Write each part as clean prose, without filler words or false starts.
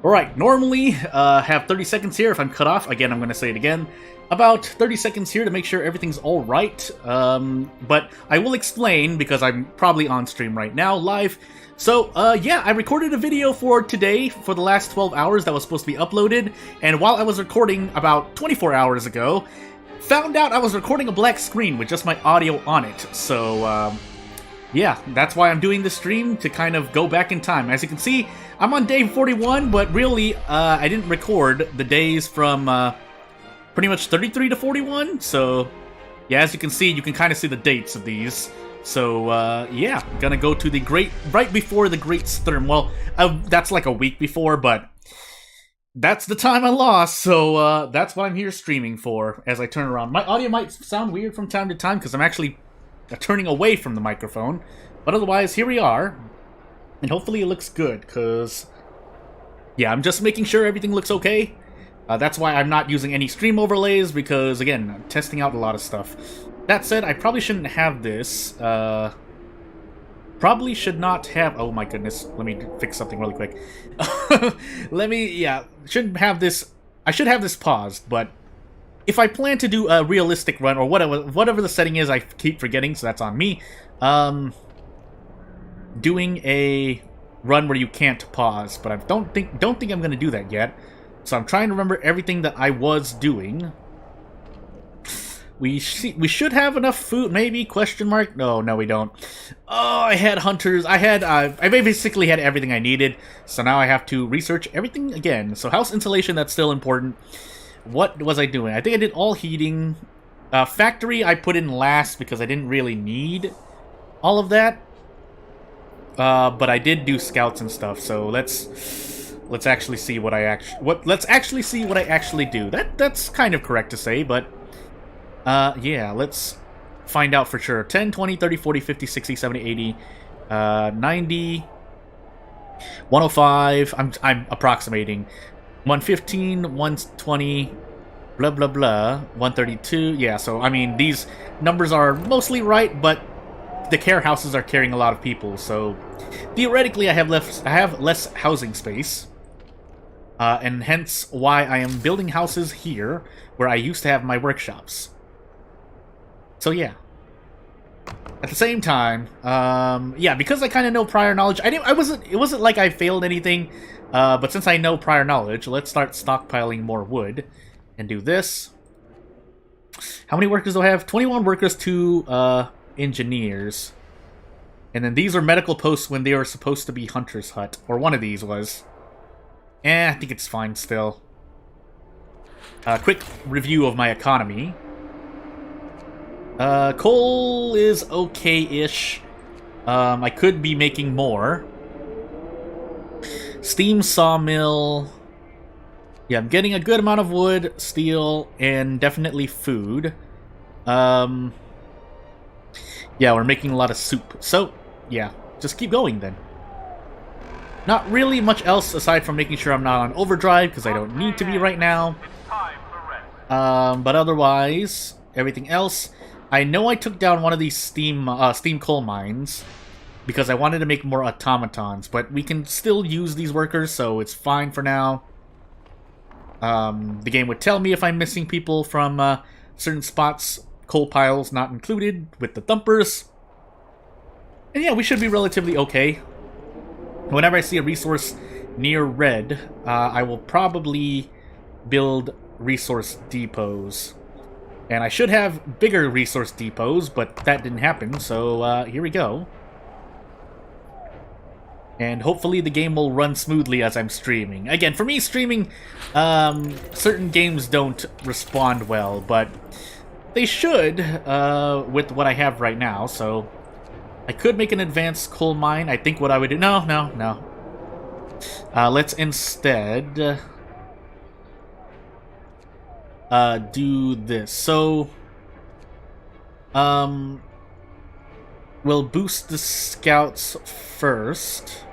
Alright, normally have 30 seconds here. If I'm cut off, again, I'm going to say it again. About 30 seconds here to make sure everything's alright. But I will explain, because I'm probably on stream right now, live. So, yeah, I recorded a video for today, for the last 12 hours that was supposed to be uploaded. And while I was recording about 24 hours ago, found out I was recording a black screen with just my audio on it. So, yeah, that's why I'm doing this stream, to kind of go back in time. As you can see, I'm on day 41, but really, I didn't record the days from pretty much 33 to 41. So, yeah, as you can see, you can kind of see the dates of these. So, yeah, gonna go to the right before the Great Storm. Well, that's like a week before, but that's the time I lost, so that's what I'm here streaming for as I turn around. My audio might sound weird from time to time, because I'm actually turning away from the microphone, but otherwise, here we are. And hopefully it looks good, because, yeah, I'm just making sure everything looks okay. That's why I'm not using any stream overlays, because, again, I'm testing out a lot of stuff. That said, I probably shouldn't have this. Probably should not have... Oh my goodness, let me fix something really quick. Shouldn't have this... I should have this paused, but if I plan to do a realistic run, or whatever the setting is, I keep forgetting, so that's on me. Doing a run where you can't pause, but I don't think I'm gonna do that yet. So I'm trying to remember everything that I was doing. We should have enough food, maybe? Question mark? No, we don't. Oh, I had hunters. I basically had everything I needed. So now I have to research everything again. So house insulation, that's still important. What was I doing? I think I did all heating. Factory I put in last because I didn't really need all of that. But I did do scouts and stuff. So let's actually see what I actually do. That's kind of correct to say, but yeah, let's find out for sure. 10, 20, 30, 40, 50, 60, 70, 80, 90, 105, I'm approximating. 115, 120, blah, blah, blah, 132, yeah, so, I mean, these numbers are mostly right, but the care houses are carrying a lot of people, so theoretically I have less housing space. And hence why I am building houses here, where I used to have my workshops. So yeah. At the same time, yeah, because I kind of know prior knowledge, it wasn't like I failed anything, but since I know prior knowledge, let's start stockpiling more wood, and do this. How many workers do I have? 21 workers, 2 engineers. And then these are medical posts when they were supposed to be Hunter's Hut, or one of these was. I think it's fine still. Quick review of my economy. Coal is okay-ish. I could be making more. Steam sawmill. Yeah, I'm getting a good amount of wood, steel, and definitely food. Yeah, we're making a lot of soup. So, yeah, just keep going then. Not really much else aside from making sure I'm not on overdrive, because I don't need to be right now. But otherwise, everything else. I know I took down one of these steam coal mines because I wanted to make more automatons, but we can still use these workers, so it's fine for now. The game would tell me if I'm missing people from certain spots, coal piles not included, with the thumpers. And yeah, we should be relatively okay. Whenever I see a resource near red, I will probably build resource depots. And I should have bigger resource depots, but that didn't happen, so here we go. And hopefully the game will run smoothly as I'm streaming. Again, for me, streaming, certain games don't respond well, but they should with what I have right now, so I could make an advanced coal mine. I think what I would do... No. Let's instead do this. So, we'll boost the scouts first.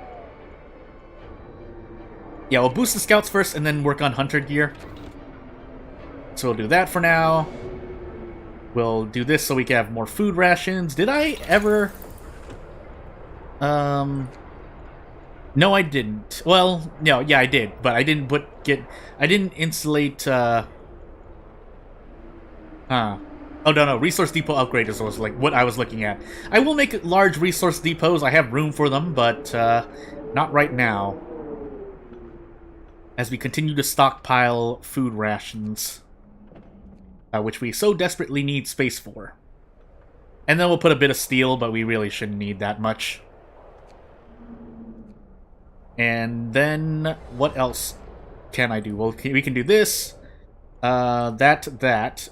Yeah, we'll boost the scouts first and then work on hunter gear. So we'll do that for now. We'll do this so we can have more food rations. Did I ever... No, No, I didn't. Well, no, yeah, I did, but I didn't I didn't insulate, Oh, no, resource depot upgraders was, like, what I was looking at. I will make large resource depots, I have room for them, but, not right now. As we continue to stockpile food rations. Which we so desperately need space for. And then we'll put a bit of steel, but we really shouldn't need that much. And then, what else can I do? Well, we can do this, that.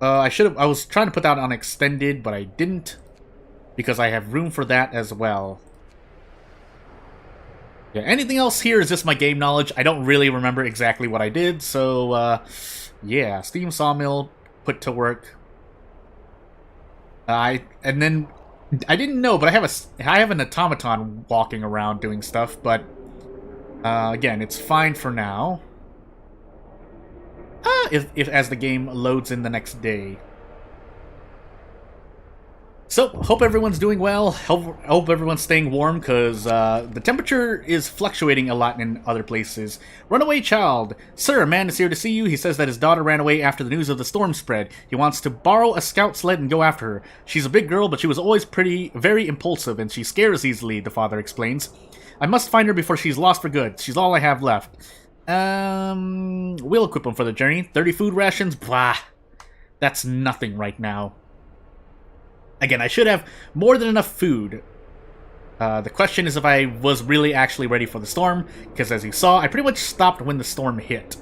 I was trying to put that on extended, but I didn't, because I have room for that as well. Yeah, anything else here is just my game knowledge. I don't really remember exactly what I did, so, yeah, steam sawmill, put to work. And then, I didn't know, but I have an automaton walking around doing stuff, but, again, it's fine for now. If as the game loads in the next day. So, hope everyone's doing well. Hope everyone's staying warm, because the temperature is fluctuating a lot in other places. Runaway child. Sir, a man is here to see you. He says that his daughter ran away after the news of the storm spread. He wants to borrow a scout sled and go after her. She's a big girl, but she was always very impulsive, and she scares easily, the father explains. I must find her before she's lost for good. She's all I have left. We'll equip him for the journey. 30 food rations? Blah. That's nothing right now. Again, I should have more than enough food. The question is if I was really actually ready for the storm, because as you saw, I pretty much stopped when the storm hit.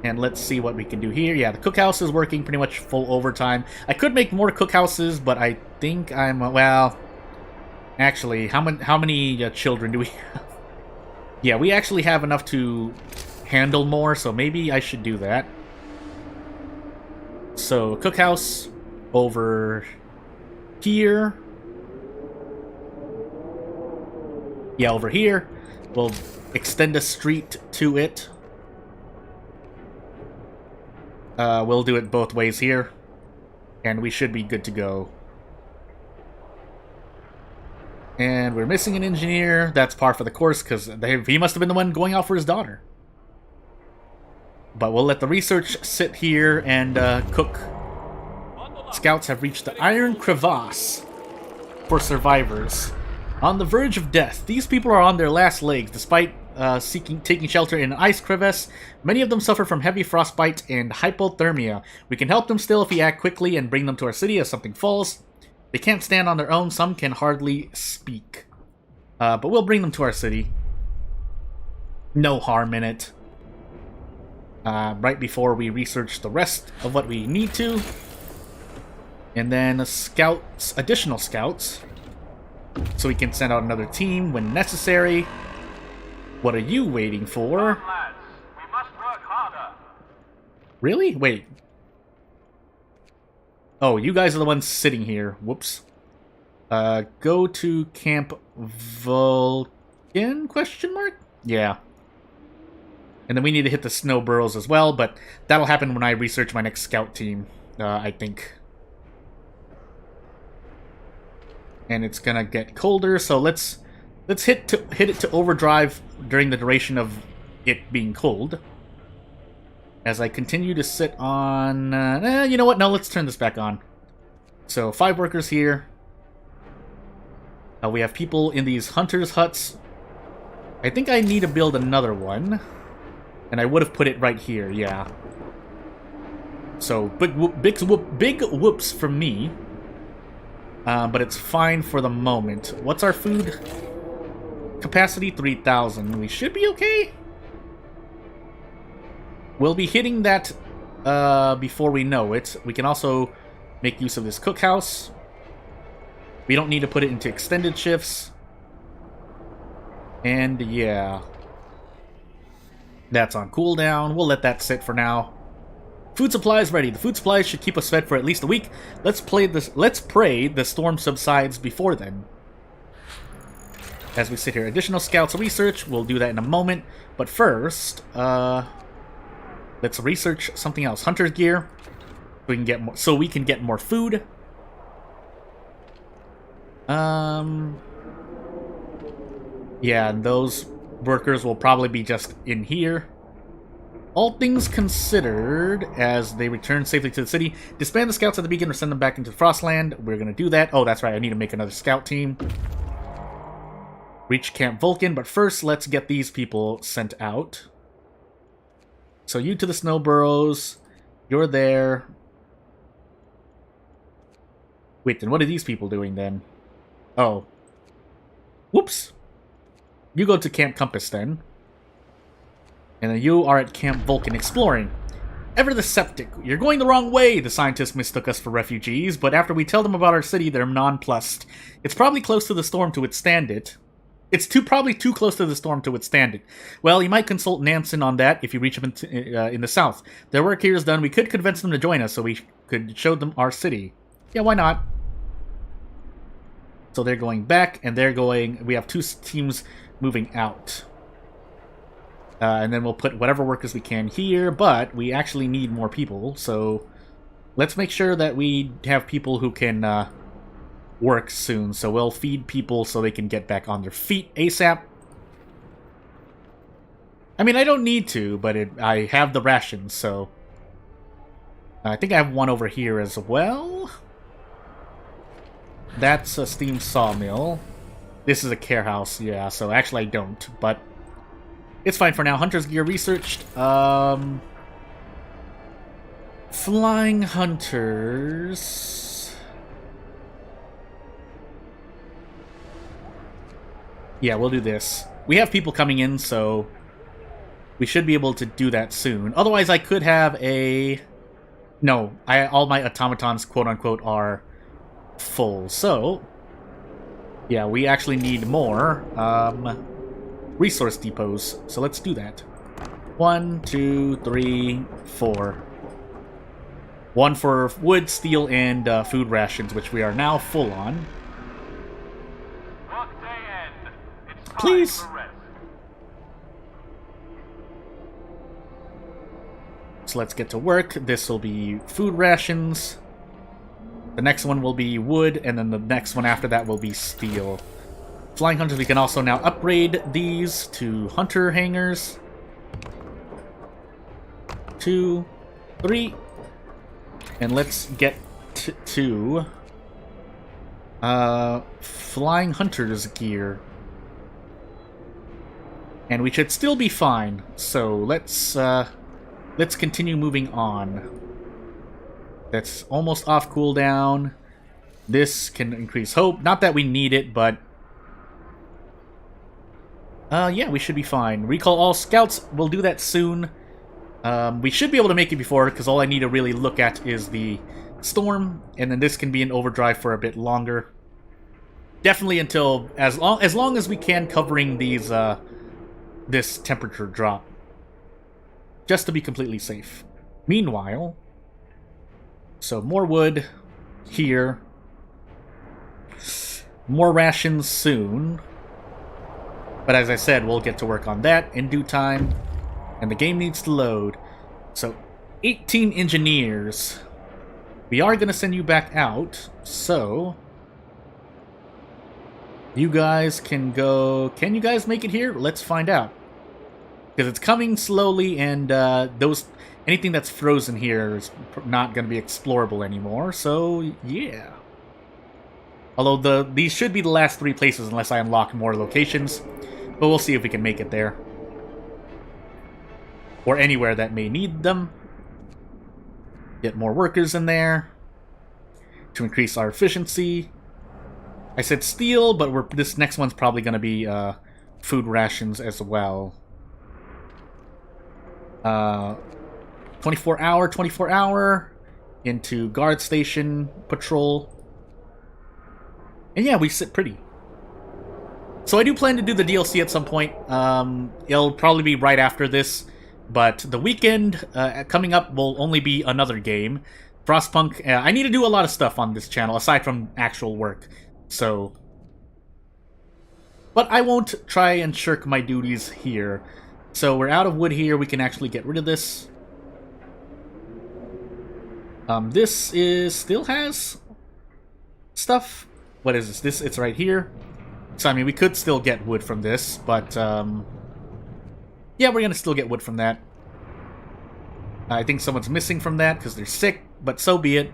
And let's see what we can do here. Yeah, the cookhouse is working pretty much full overtime. I could make more cookhouses, but I think I'm, well... Actually, how many children do we have? Yeah, we actually have enough to handle more, so maybe I should do that. So, cookhouse over here. Yeah, over here. We'll extend a street to it. We'll do it both ways here. And we should be good to go. And we're missing an engineer. That's par for the course, because he must have been the one going out for his daughter. But we'll let the research sit here and cook. Scouts have reached the Iron Crevasse for survivors. On the verge of death, these people are on their last legs, despite taking shelter in an ice crevasse. Many of them suffer from heavy frostbite and hypothermia. We can help them still if we act quickly and bring them to our city as something falls. They can't stand on their own, some can hardly speak. But we'll bring them to our city. No harm in it. Right before we research the rest of what we need to. And then additional scouts. So we can send out another team when necessary. What are you waiting for? Come, lads. We must work harder. Really? Wait. Oh, you guys are the ones sitting here. Whoops. Go to Camp Vulcan? Question mark? Yeah. And then we need to hit the snow burrows as well, but that'll happen when I research my next scout team, I think. And it's gonna get colder, so let's hit it to overdrive during the duration of it being cold. As I continue to sit on... you know what? No, let's turn this back on. So, 5 workers here. We have people in these hunters' huts. I think I need to build another one. And I would have put it right here, yeah. So, big whoops from me. But it's fine for the moment. What's our food capacity? 3,000. We should be okay. We'll be hitting that before we know it. We can also make use of this cookhouse. We don't need to put it into extended shifts. And yeah. That's on cooldown. We'll let that sit for now. Food supplies ready. The food supplies should keep us fed for at least a week. Let's pray the storm subsides before then. As we sit here, additional scouts research. We'll do that in a moment. But first, let's research something else. Hunter's gear. We can get more, so we can get more food. Yeah, and those workers will probably be just in here. All things considered, as they return safely to the city, disband the scouts at the beacon or send them back into Frostland. We're going to do that. Oh, that's right, I need to make another scout team. Reach Camp Vulcan, but first let's get these people sent out. So you to the Snow Burrows. You're there. Wait, then what are these people doing then? Oh. Whoops. You go to Camp Compass then. And then you are at Camp Vulcan exploring. Ever the Septic. You're going the wrong way! The scientists mistook us for refugees, but after we tell them about our city, they're nonplussed. It's probably close to the storm to withstand it. It's probably too close to the storm to withstand it. Well, you might consult Nansen on that if you reach them in the south. Their work here is done. We could convince them to join us so we could show them our city. Yeah, why not? So they're going back, and they're going... We have two teams moving out. And then we'll put whatever workers we can here, but we actually need more people, so let's make sure that we have people who can work soon. So we'll feed people so they can get back on their feet ASAP. I mean, I don't need to, but I have the rations, so... I think I have one over here as well. That's a steam sawmill. This is a care house, yeah, so actually I don't, but... It's fine for now. Hunter's gear researched. Flying hunters. Yeah, we'll do this. We have people coming in, so we should be able to do that soon. Otherwise, I could have a... No, all my automatons, quote-unquote, are full. So, yeah, we actually need more. Resource depots. So let's do that. 1, 2, 3, 4. One for wood, steel, and food rations, which we are now full on. Work day end. It's time Please. for rest. So let's get to work. This will be food rations. The next one will be wood, and then the next one after that will be steel. Flying hunters, we can also now upgrade these to hunter hangars. 2, 3. And let's get to flying hunters gear. And we should still be fine. So let's continue moving on. That's almost off cooldown. This can increase hope. Not that we need it, but yeah, we should be fine. Recall all scouts. We'll do that soon. We should be able to make it before, because all I need to really look at is the storm, and then this can be in overdrive for a bit longer. Definitely until as long as we can, covering these this temperature drop, just to be completely safe. Meanwhile, so more wood here, more rations soon. But as I said, we'll get to work on that in due time. And the game needs to load. So, 18 engineers. We are going to send you back out. So, you guys can go... Can you guys make it here? Let's find out. Because it's coming slowly, and anything that's frozen here is not going to be explorable anymore. So, yeah. Although these should be the last 3 places unless I unlock more locations. But we'll see if we can make it there. Or anywhere that may need them. Get more workers in there. To increase our efficiency. I said steel, but this next one's probably going to be food rations as well. 24 hour. Into guard station patrol. And yeah, we sit pretty. So I do plan to do the DLC at some point. It'll probably be right after this. But the weekend coming up will only be another game. Frostpunk. I need to do a lot of stuff on this channel, aside from actual work. So... But I won't try and shirk my duties here. So we're out of wood here. We can actually get rid of this. This still has stuff. What is this? It's right here. So, I mean, we could still get wood from this, but, yeah, we're gonna still get wood from that. I think someone's missing from that because they're sick, but so be it.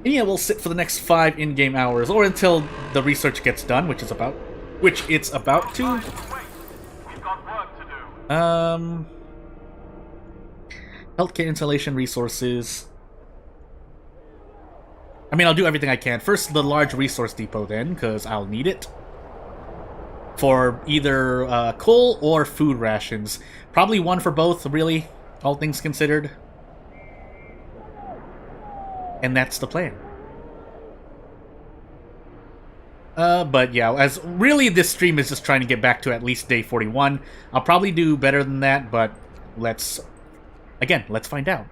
And yeah, we'll sit for the next 5 in-game hours, or until the research gets done, which it's about to. Wait, we've got work to do. Healthcare installation resources. I mean, I'll do everything I can. First, the large resource depot then, because I'll need it. For either coal or food rations. Probably one for both, really, all things considered. And that's the plan. But yeah, as really this stream is just trying to get back to at least day 41. I'll probably do better than that, but let's find out.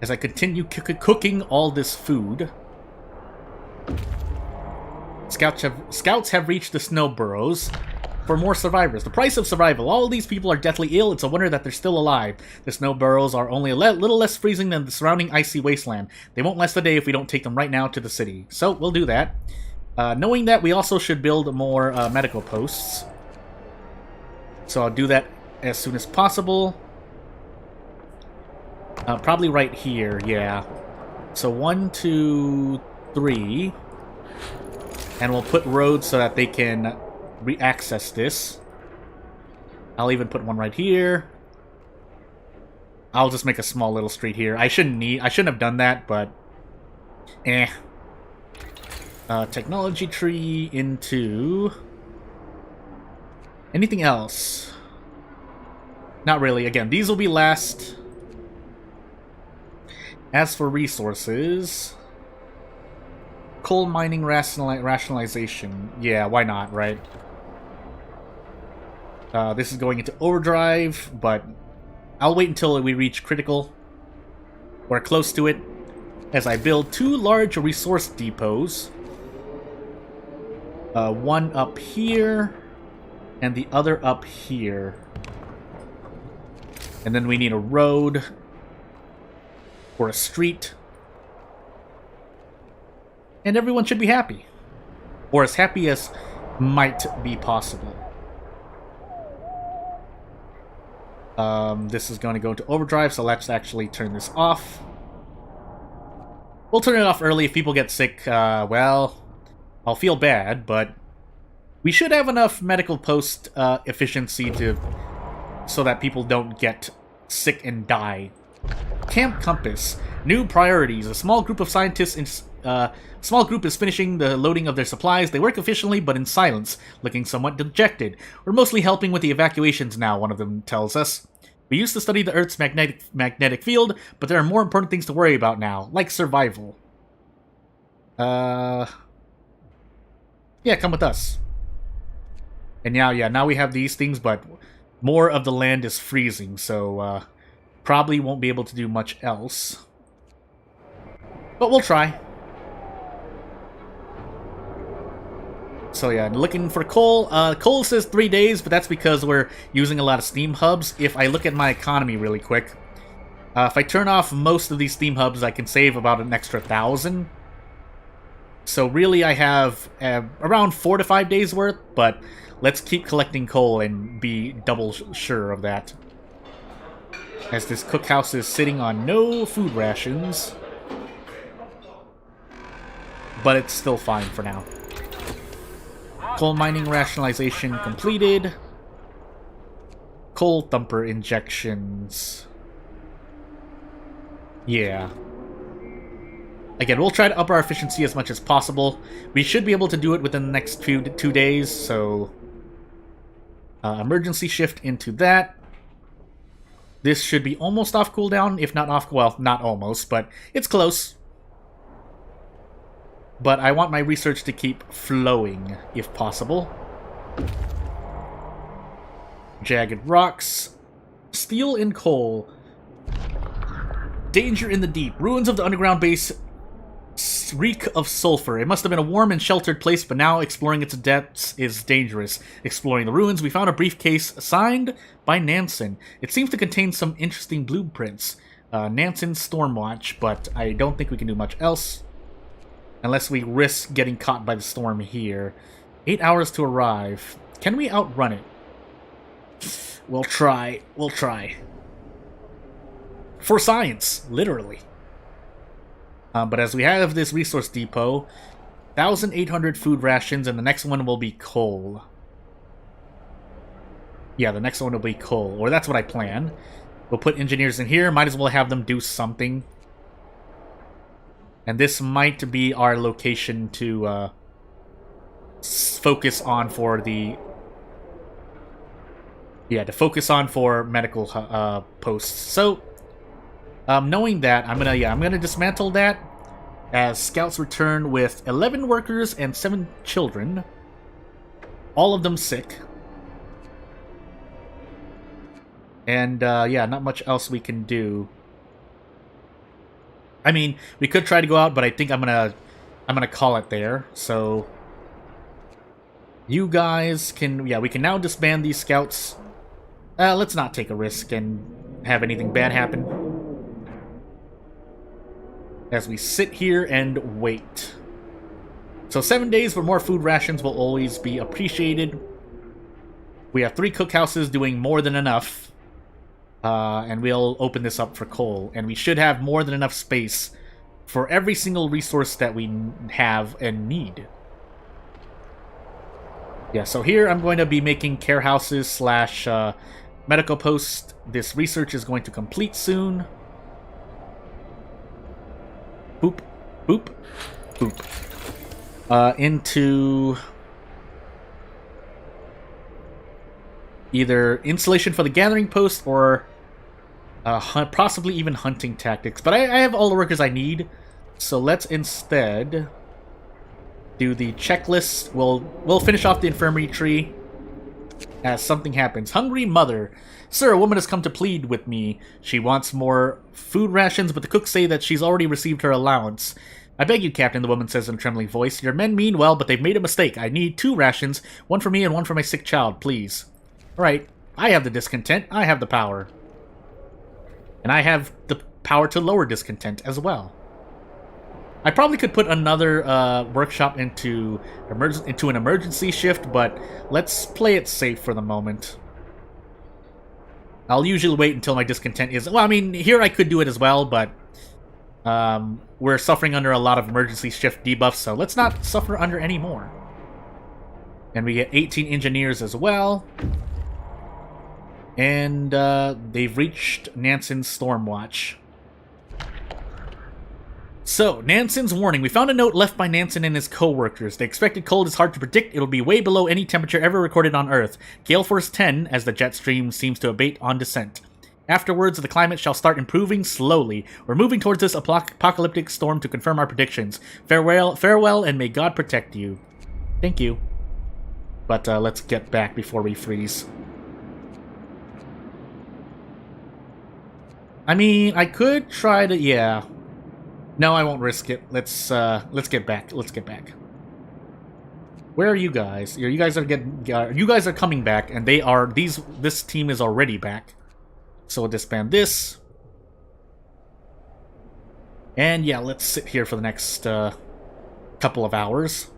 As I continue cooking all this food. Scouts have reached the snow burrows for more survivors. The price of survival. All these people are deathly ill. It's a wonder that they're still alive. The snow burrows are only a little less freezing than the surrounding icy wasteland. They won't last a day if we don't take them right now to the city. So, we'll do that. Knowing that, we also should build more medical posts. So I'll do that as soon as possible. Probably right here, yeah. So 1, 2, 3. And we'll put roads so that they can re-access this. I'll even put one right here. I'll just make a small little street here. I shouldn't have done that, but technology tree into anything else? Not really. Again, these will be last. As for resources, coal mining rationalization. Yeah, why not, right? This is going into overdrive, but I'll wait until we reach critical, or close to it, as I build 2 large resource depots. One up here, and the other up here. And then we need a road, or a street. And everyone should be happy. Or as happy as might be possible. This is going to go into overdrive, so let's actually turn this off. We'll turn it off early. If people get sick, well, I'll feel bad, but we should have enough medical post efficiency so that people don't get sick and die. Camp Compass. New priorities. A small group of scientists small group is finishing the loading of their supplies. They work efficiently, but in silence, looking somewhat dejected. We're mostly helping with the evacuations now, one of them tells us. We used to study the Earth's magnetic field, but there are more important things to worry about now, like survival. Yeah, come with us. And now we have these things, but more of the land is freezing, so probably won't be able to do much else. But we'll try. So yeah, looking for coal. Coal says 3 days, but that's because we're using a lot of steam hubs. If I look at my economy really quick, if I turn off most of these steam hubs, I can save about an extra 1,000. So really I have around 4 to 5 days worth, but let's keep collecting coal and be double sure of that. As this cookhouse is sitting on no food rations. But it's still fine for now. Coal mining rationalization completed. Coal thumper injections. Yeah. Again, we'll try to up our efficiency as much as possible. We should be able to do it within the next 2 days, so... emergency shift into that. This should be almost off cooldown, if not off... Well, not almost, but it's close. But I want my research to keep flowing, if possible. Jagged rocks. Steel and coal. Danger in the deep. Ruins of the underground base reek of sulfur. It must have been a warm and sheltered place, but now exploring its depths is dangerous. Exploring the ruins, we found a briefcase signed by Nansen. It seems to contain some interesting blueprints. Nansen's Stormwatch, but I don't think we can do much else. Unless we risk getting caught by the storm here. 8 hours to arrive. Can we outrun it? We'll try. We'll try. For science, literally. But as we have this resource depot, 1,800 food rations, and the next one will be coal. Yeah, the next one will be coal, or that's what I plan. We'll put engineers in here, might as well have them do something. And this might be our location to focus on for the... Yeah, to focus on for medical posts. So, knowing that, I'm gonna dismantle that as scouts return with 11 workers and 7 children, all of them sick. And yeah, not much else we can do. I mean, we could try to go out, but I think I'm gonna call it there. So you guys can, yeah, we can now disband these scouts. Let's not take a risk and have anything bad happen. As we sit here and wait. So 7 days for more food rations will always be appreciated. We have 3 cookhouses doing more than enough. And we'll open this up for coal. And we should have more than enough space for every single resource that we have and need. Yeah, so here I'm going to be making care houses slash medical posts. This research is going to complete soon. Boop, boop, boop. Into either installation for the gathering post or possibly even hunting tactics. But I have all the workers I need, so let's instead do the checklist. We'll finish off the infirmary tree as something happens. Hungry mother. Sir, a woman has come to plead with me. She wants more food rations, but the cooks say that she's already received her allowance. I beg you, Captain, the woman says in a trembling voice. Your men mean well, but they've made a mistake. I need 2 rations, one for me and one for my sick child, please. Alright, I have the discontent. I have the power. And I have the power to lower discontent as well. I probably could put another workshop into an emergency shift, but let's play it safe for the moment. I'll usually wait until my discontent is... Well, I mean, here I could do it as well, but we're suffering under a lot of emergency shift debuffs, so let's not suffer under any more. And we get 18 engineers as well. And they've reached Nansen's Stormwatch. So, Nansen's warning. We found a note left by Nansen and his co-workers. The expected cold is hard to predict. It'll be way below any temperature ever recorded on Earth. Gale Force 10, as the jet stream seems to abate on descent. Afterwards, the climate shall start improving slowly. We're moving towards this apocalyptic storm to confirm our predictions. Farewell, and may God protect you. Thank you. But let's get back before we freeze. I mean, I could try to... Yeah. No, I won't risk it. Let's get back. Let's get back. Where are you guys? You guys are coming back, and they are... This team is already back. So we'll disband this. And yeah, let's sit here for the next couple of hours.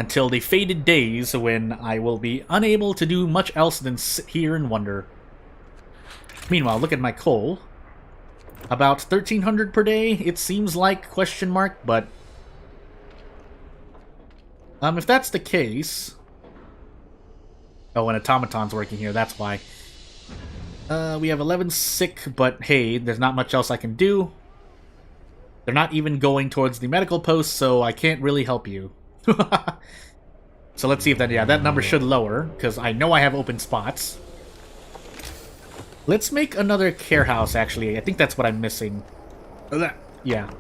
Until the fated days when I will be unable to do much else than sit here and wonder. Meanwhile, look at my coal. About 1,300 per day, it seems like, question mark, but... if that's the case... Oh, an automaton's working here, that's why. We have 11 sick, but hey, there's not much else I can do. They're not even going towards the medical post, so I can't really help you. So let's see if that... Yeah, that number should lower, because I know I have open spots. Let's make another care house, actually. I think that's what I'm missing. Yeah.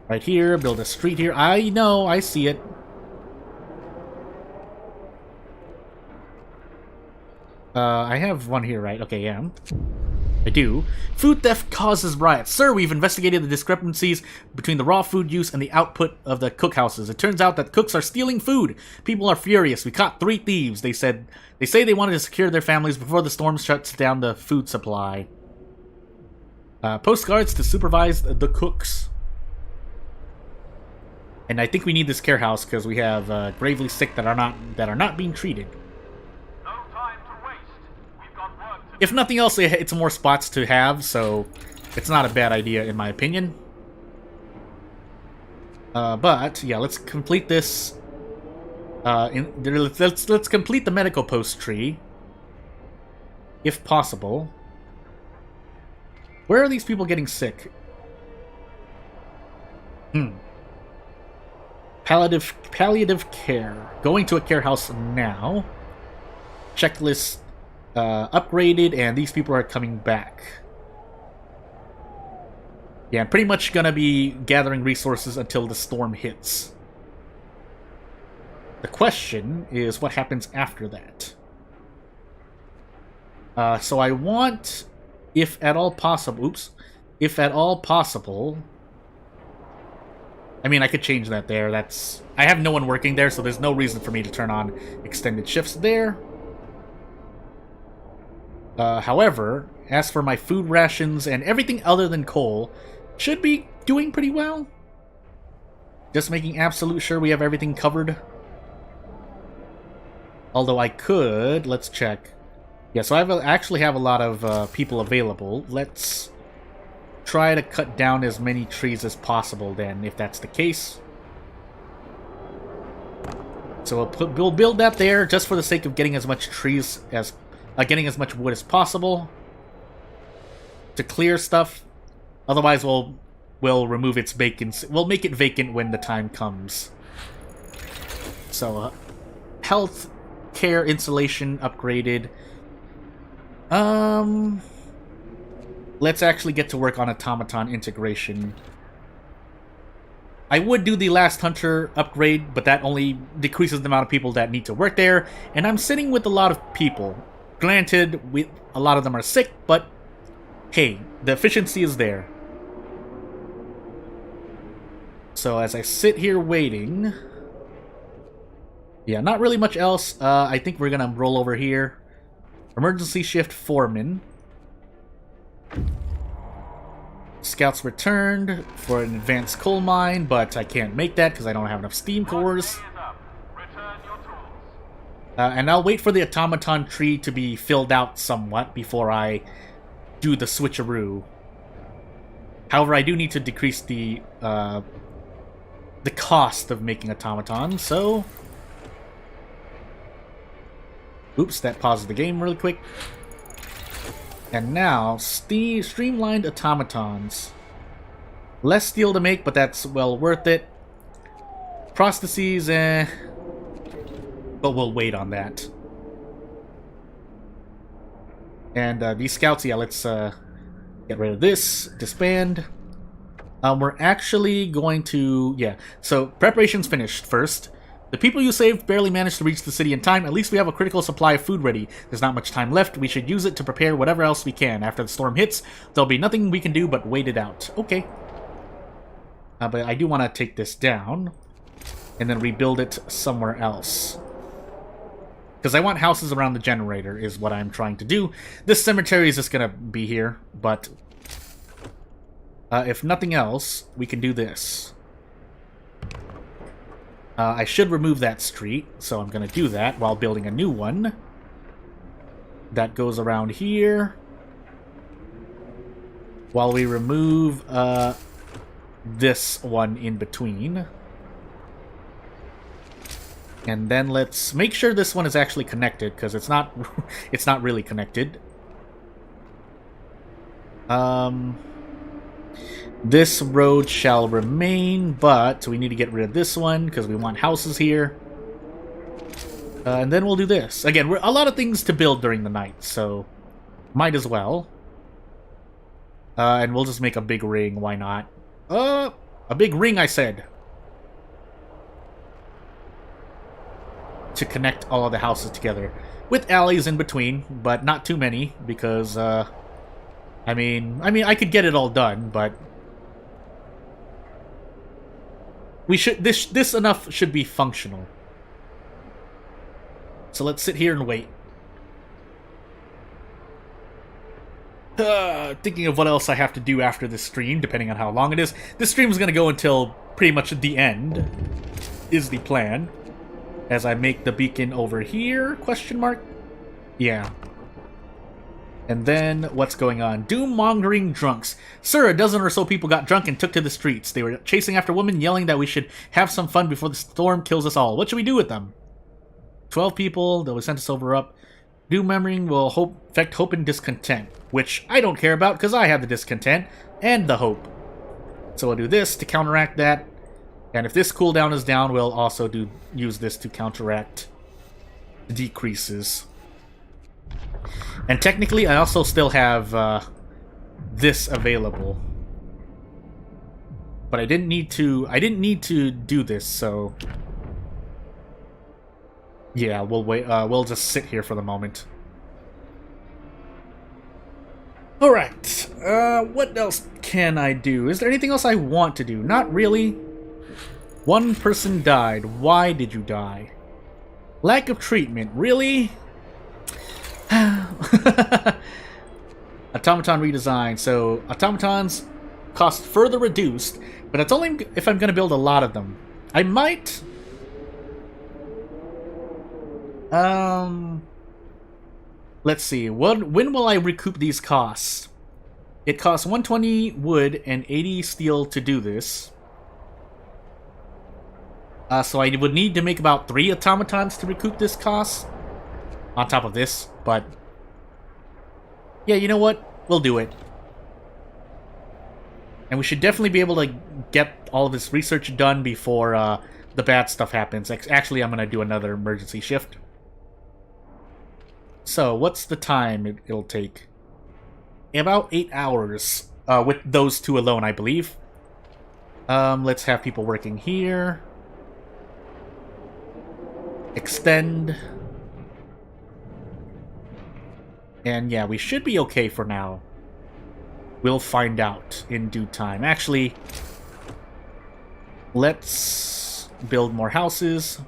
Right here, build a street here. I know, I see it. I have one here, right? Okay, yeah. I do. Food theft causes riots. Sir, we've investigated the discrepancies between the raw food use and the output of the cookhouses. It turns out that cooks are stealing food. People are furious. We caught 3 thieves. They say they wanted to secure their families before the storm shuts down the food supply. Postcards to supervise the cooks. And I think we need this care house because we have gravely sick that are not being treated. No time to waste. We've got work to do. If nothing else, it's more spots to have, so it's not a bad idea in my opinion. But yeah, let's complete this. Let's complete the medical post tree, if possible. Where are these people getting sick? Palliative care. Going to a care house now. Checklist upgraded, and these people are coming back. Yeah, I'm pretty much gonna be gathering resources until the storm hits. The question is what happens after that. So I want, if at all possible, if at all possible, I mean, I could change that there. I have no one working there, so there's no reason for me to turn on extended shifts there. However, as for my food rations and everything other than coal, should be doing pretty well. Just making absolute sure we have everything covered. Although I could, let's check. Yeah, so I actually have a lot of people available. Let's try to cut down as many trees as possible then, if that's the case. So we'll build that there just for the sake of getting as much trees as getting as much wood as possible to clear stuff. Otherwise, we'll remove its vacancy. We'll make it vacant when the time comes. So, health care insulation upgraded. Let's actually get to work on automaton integration. I would do the last hunter upgrade, but that only decreases the amount of people that need to work there, and I'm sitting with a lot of people. Granted, a lot of them are sick, but hey, the efficiency is there. So as I sit here waiting, yeah, not really much else. I think we're gonna roll over here. Emergency shift foreman. Scouts returned for an advanced coal mine, but I can't make that because I don't have enough steam cores. Return your tools. And I'll wait for the automaton tree to be filled out somewhat before I do the switcheroo. However, I do need to decrease the cost of making automatons, so... Oops, that pauses the game really quick. And now, streamlined automatons. Less steel to make, but that's well worth it. Prostheses, but we'll wait on that. And these scouts, yeah, let's get rid of this, disband. We're actually going to, yeah, so preparations finished first. The people you saved barely managed to reach the city in time. At least we have a critical supply of food ready. There's not much time left. We should use it to prepare whatever else we can. After the storm hits, there'll be nothing we can do but wait it out. Okay. But I do want to take this down and then rebuild it somewhere else. Because I want houses around the generator is what I'm trying to do. This cemetery is just going to be here, but if nothing else, we can do this. I should remove that street, so I'm going to do that while building a new one. That goes around here. While we remove this one in between. And then let's make sure this one is actually connected, because it's not it's not really connected. This road shall remain, but we need to get rid of this one because we want houses here. And then we'll do this. Again, a lot of things to build during the night, so might as well. And we'll just make a big ring, why not? A big ring, I said. To connect all of the houses together. With alleys in between, but not too many, because, I mean, I could get it all done, but... we should this enough should be functional. So let's sit here and wait. Thinking of what else I have to do after this stream, depending on how long it is. This stream is going to go until pretty much the end is the plan. As I make the beacon over here, question mark? Yeah. And then, what's going on? Doom-mongering drunks. Sir, a dozen or so people got drunk and took to the streets. They were chasing after women, yelling that we should have some fun before the storm kills us all. What should we do with them? 12 people, they'll send us over up. Doom-mongering will affect hope and discontent, which I don't care about because I have the discontent and the hope. So we'll do this to counteract that. And if this cooldown is down, we'll also use this to counteract the decreases. And technically, I also still have this available, but I didn't need to do this. So yeah, we'll wait. We'll just sit here for the moment. All right. What else can I do? Is there anything else I want to do? Not really. One person died. Why did you die? Lack of treatment. Really? Automaton redesign. So automatons cost further reduced, but that's only if I'm going to build a lot of them. I might. Let's see. When will I recoup these costs? It costs 120 wood and 80 steel to do this. So I would need to make about 3 automatons to recoup this cost. On top of this, but yeah, you know what? We'll do it. And we should definitely be able to get all of this research done before the bad stuff happens. Actually, I'm going to do another emergency shift. So, what's the time it'll take? About 8 hours with those 2 alone, I believe. Let's have people working here. Extend. And yeah, we should be okay for now. We'll find out in due time. Actually, let's build more houses.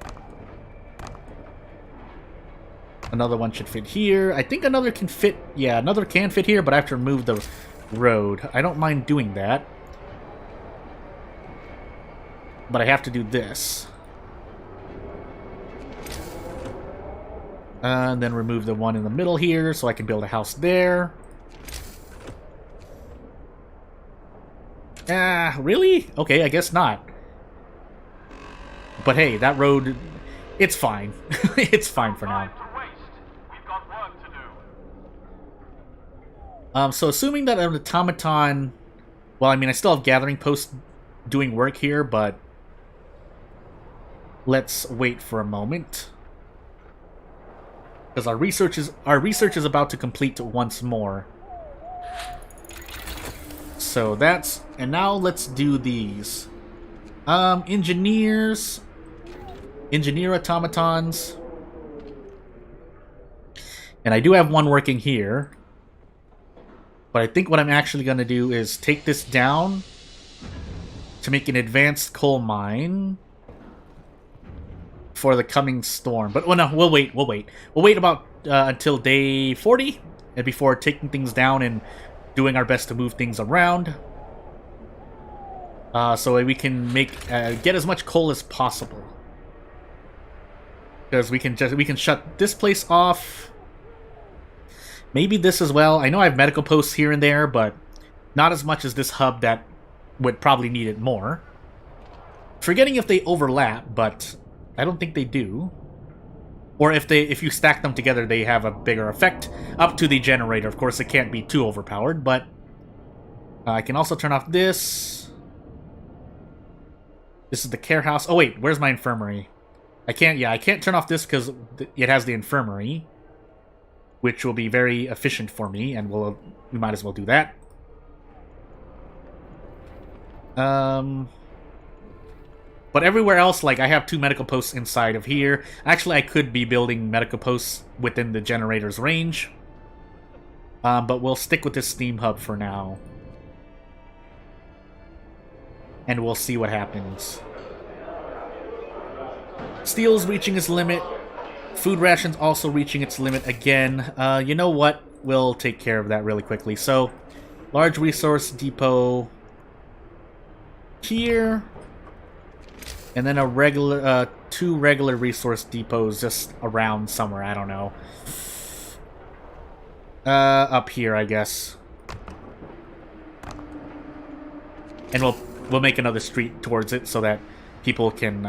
Another one should fit here. I think another can fit... Yeah, another can fit here, but I have to remove the road. I don't mind doing that. But I have to do this. And then remove the one in the middle here, so I can build a house there. Ah, really? Okay, I guess not. But hey, that road, it's fine. It's fine for now. So assuming that an automaton... Well, I mean, I still have gathering posts doing work here, but... Let's wait for a moment. Because our research is about to complete once more. So that's... And now let's do these. Engineers. Engineer automatons. And I do have one working here. But I think what I'm actually going to do is take this down to make an advanced coal mine for the coming storm. But, well, no, we'll wait. We'll wait about until day 40 and before taking things down and doing our best to move things around. So we can get as much coal as possible. Because we can shut this place off. Maybe this as well. I know I have medical posts here and there, but not as much as this hub that would probably need it more. Forgetting if they overlap, but I don't think they do. Or if you stack them together, they have a bigger effect. Up to the generator. Of course, it can't be too overpowered, but I can also turn off this. This is the care house. Oh wait, where's my infirmary? I can't turn off this because it has the infirmary, which will be very efficient for me, and we might as well do that. But everywhere else, like, I have 2 medical posts inside of here. Actually, I could be building medical posts within the generator's range. But we'll stick with this steam hub for now. And we'll see what happens. Steel's reaching its limit. Food rations also reaching its limit again. You know what? We'll take care of that really quickly. So, large resource depot here. And then a regular, 2 regular resource depots just around somewhere. I don't know. Up here, I guess. And we'll make another street towards it so that people can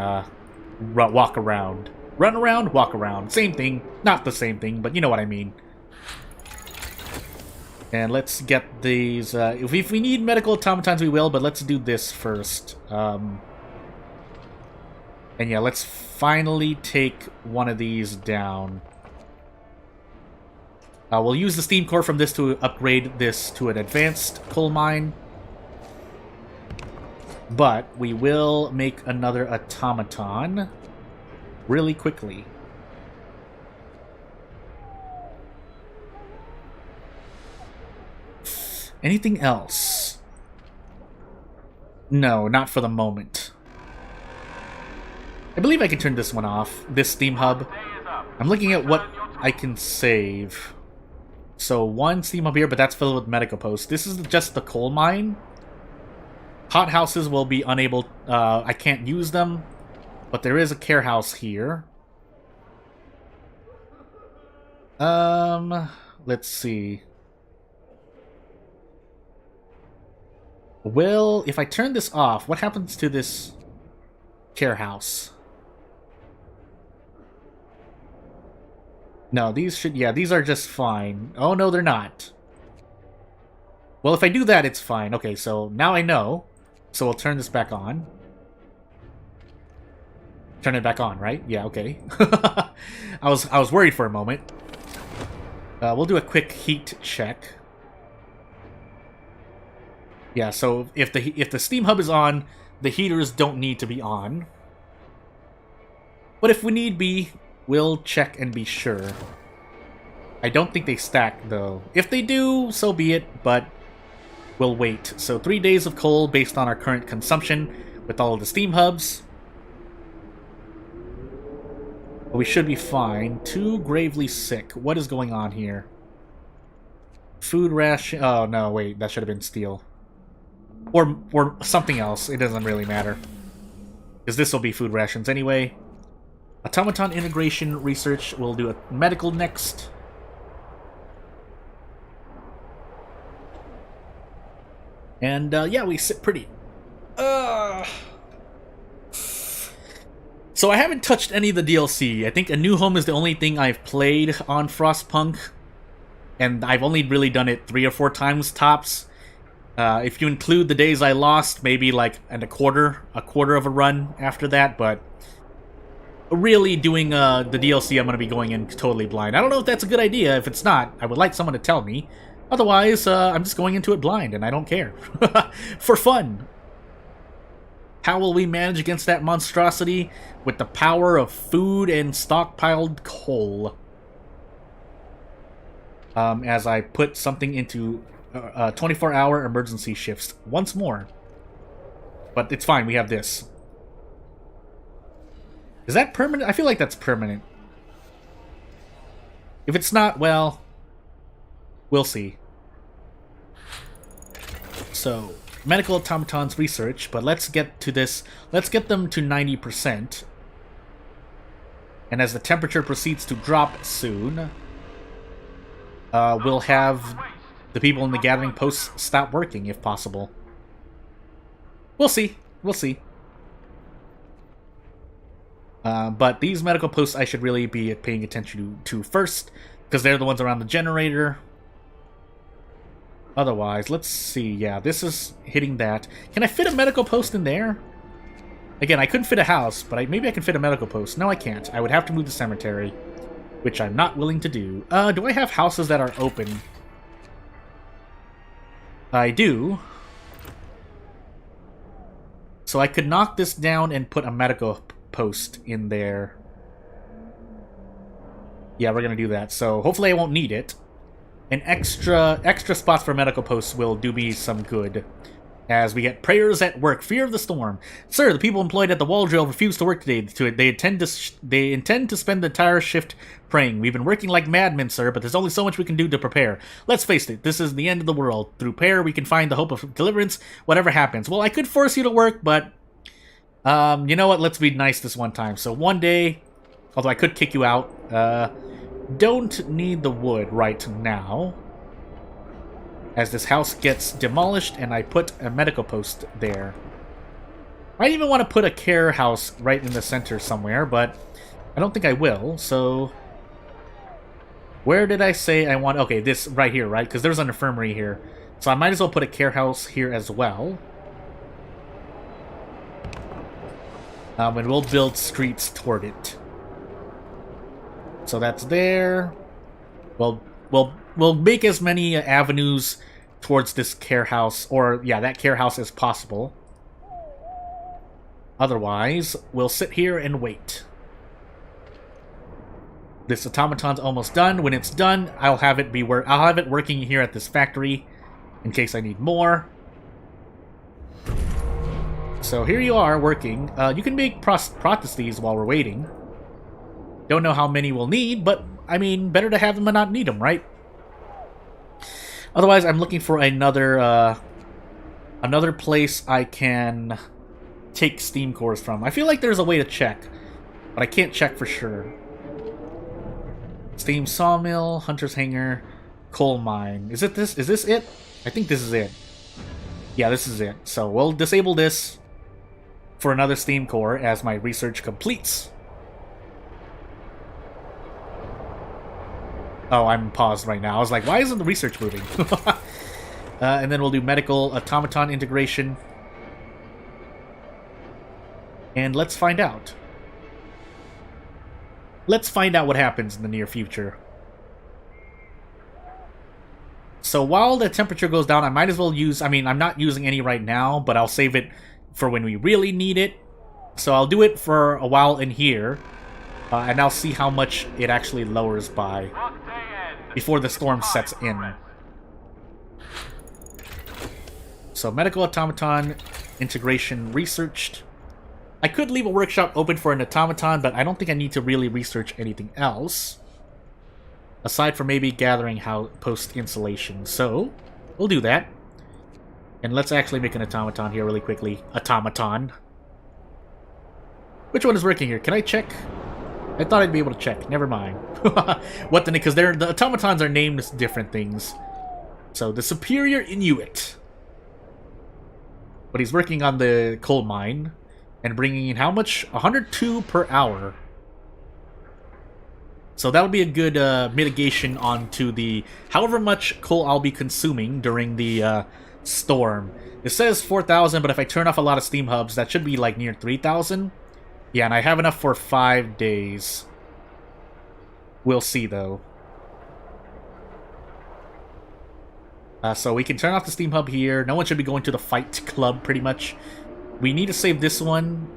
walk around. Run around, walk around. Same thing. Not the same thing, but you know what I mean. And let's get these... if we need medical automatons, we will, but let's do this first. And yeah, let's finally take one of these down. We'll use the steam core from this to upgrade this to an advanced coal mine. But we will make another automaton really quickly. Anything else? No, not for the moment. I believe I can turn this one off, this steam hub. I'm looking at what I can save. So 1 steam hub here, but that's filled with medical posts. This is just the coal mine. Hot houses will be unable... I can't use them, but there is a care house here. Let's see. Well, if I turn this off, what happens to this care house? No, these should... Yeah, these are just fine. Oh, no, they're not. Well, if I do that, it's fine. Okay, so now I know. So we'll turn this back on. Turn it back on, right? Yeah, okay. I was worried for a moment. We'll do a quick heat check. Yeah, so if the steam hub is on, the heaters don't need to be on. But if we need be, we'll check and be sure. I don't think they stack, though. If they do, so be it, but we'll wait. So 3 days of coal based on our current consumption with all of the steam hubs. We should be fine. 2 gravely sick. What is going on here? Food ration... Oh, no, wait. That should have been steel. Or something else. It doesn't really matter. Because this will be food rations anyway. Automaton integration research. We'll do a medical next. And, yeah, we sit pretty. So I haven't touched any of the DLC. I think A New Home is the only thing I've played on Frostpunk. And I've only really done it 3 or 4 times tops. If you include the days I lost, maybe like a quarter of a run after that, but really doing the DLC, I'm going to be going in totally blind. I don't know if that's a good idea. If it's not, I would like someone to tell me. Otherwise, I'm just going into it blind, and I don't care. For fun. How will we manage against that monstrosity? With the power of food and stockpiled coal. As I put something into 24-hour emergency shifts once more. But it's fine, we have this. Is that permanent? I feel like that's permanent. If it's not, well, we'll see. So, medical automatons research, but let's get to this. Let's get them to 90%. And as the temperature proceeds to drop soon, we'll have the people in the gathering posts stop working, if possible. We'll see. We'll see. But these medical posts I should really be paying attention to first, because they're the ones around the generator. Otherwise, let's see. Yeah, this is hitting that. Can I fit a medical post in there? Again, I couldn't fit a house, but maybe I can fit a medical post. No, I can't. I would have to move the cemetery, which I'm not willing to do. Do I have houses that are open? I do. So I could knock this down and put a medical post in there. Yeah, we're gonna do that. So hopefully I won't need it. And extra spots for medical posts will do me some good. As we get prayers at work. Fear of the storm. Sir, the people employed at the wall drill refuse to work today. They intend to spend the entire shift praying. We've been working like madmen, sir, but there's only so much we can do to prepare. Let's face it, this is the end of the world. Through prayer, we can find the hope of deliverance, whatever happens. Well, I could force you to work, but You know what? Let's be nice this one time. So one day, although I could kick you out, don't need the wood right now, as this house gets demolished and I put a medical post there. I even want to put a care house right in the center somewhere, but I don't think I will, so... Where did I say I want... Okay, this right here, right? Because there's an infirmary here. So I might as well put a care house here as well. And we'll build streets toward it. So that's there. We'll make as many avenues towards this care house, or yeah, that care house as possible. Otherwise, we'll sit here and wait. This automaton's almost done. When it's done, I'll have it working here at this factory in case I need more. So here you are working. You can make prostheses while we're waiting. Don't know how many we'll need, but I mean, better to have them and not need them, right? Otherwise, I'm looking for another place I can take steam cores from. I feel like there's a way to check, but I can't check for sure. Steam sawmill, hunter's hangar, coal mine. Is this it? I think this is it. Yeah, this is it. So we'll disable this for another steam core as my research completes. Oh, I'm paused right now. I was like, why isn't the research moving? And then we'll do medical automaton integration. And let's find out. Let's find out what happens in the near future. So while the temperature goes down, I might as well use... I mean, I'm not using any right now, but I'll save it for when we really need it. So I'll do it for a while in here. And I'll see how much it actually lowers by before the storm sets in. So medical automaton integration researched. I could leave a workshop open for an automaton, but I don't think I need to really research anything else. Aside from maybe gathering how post-installation. So, we'll do that. And let's actually make an automaton here really quickly. Automaton. Which one is working here? Can I check? I thought I'd be able to check. Never mind. What the... Because the automatons are named as different things. So, the Superior Inuit. But he's working on the coal mine. And bringing in how much? 102 per hour. So that'll be a good mitigation onto the however much coal I'll be consuming during the storm. It says 4,000, but if I turn off a lot of steam hubs, that should be like near 3,000. Yeah, and I have enough for 5 days. We'll see, though. So we can turn off the steam hub here. No one should be going to the fight club, pretty much. We need to save this one.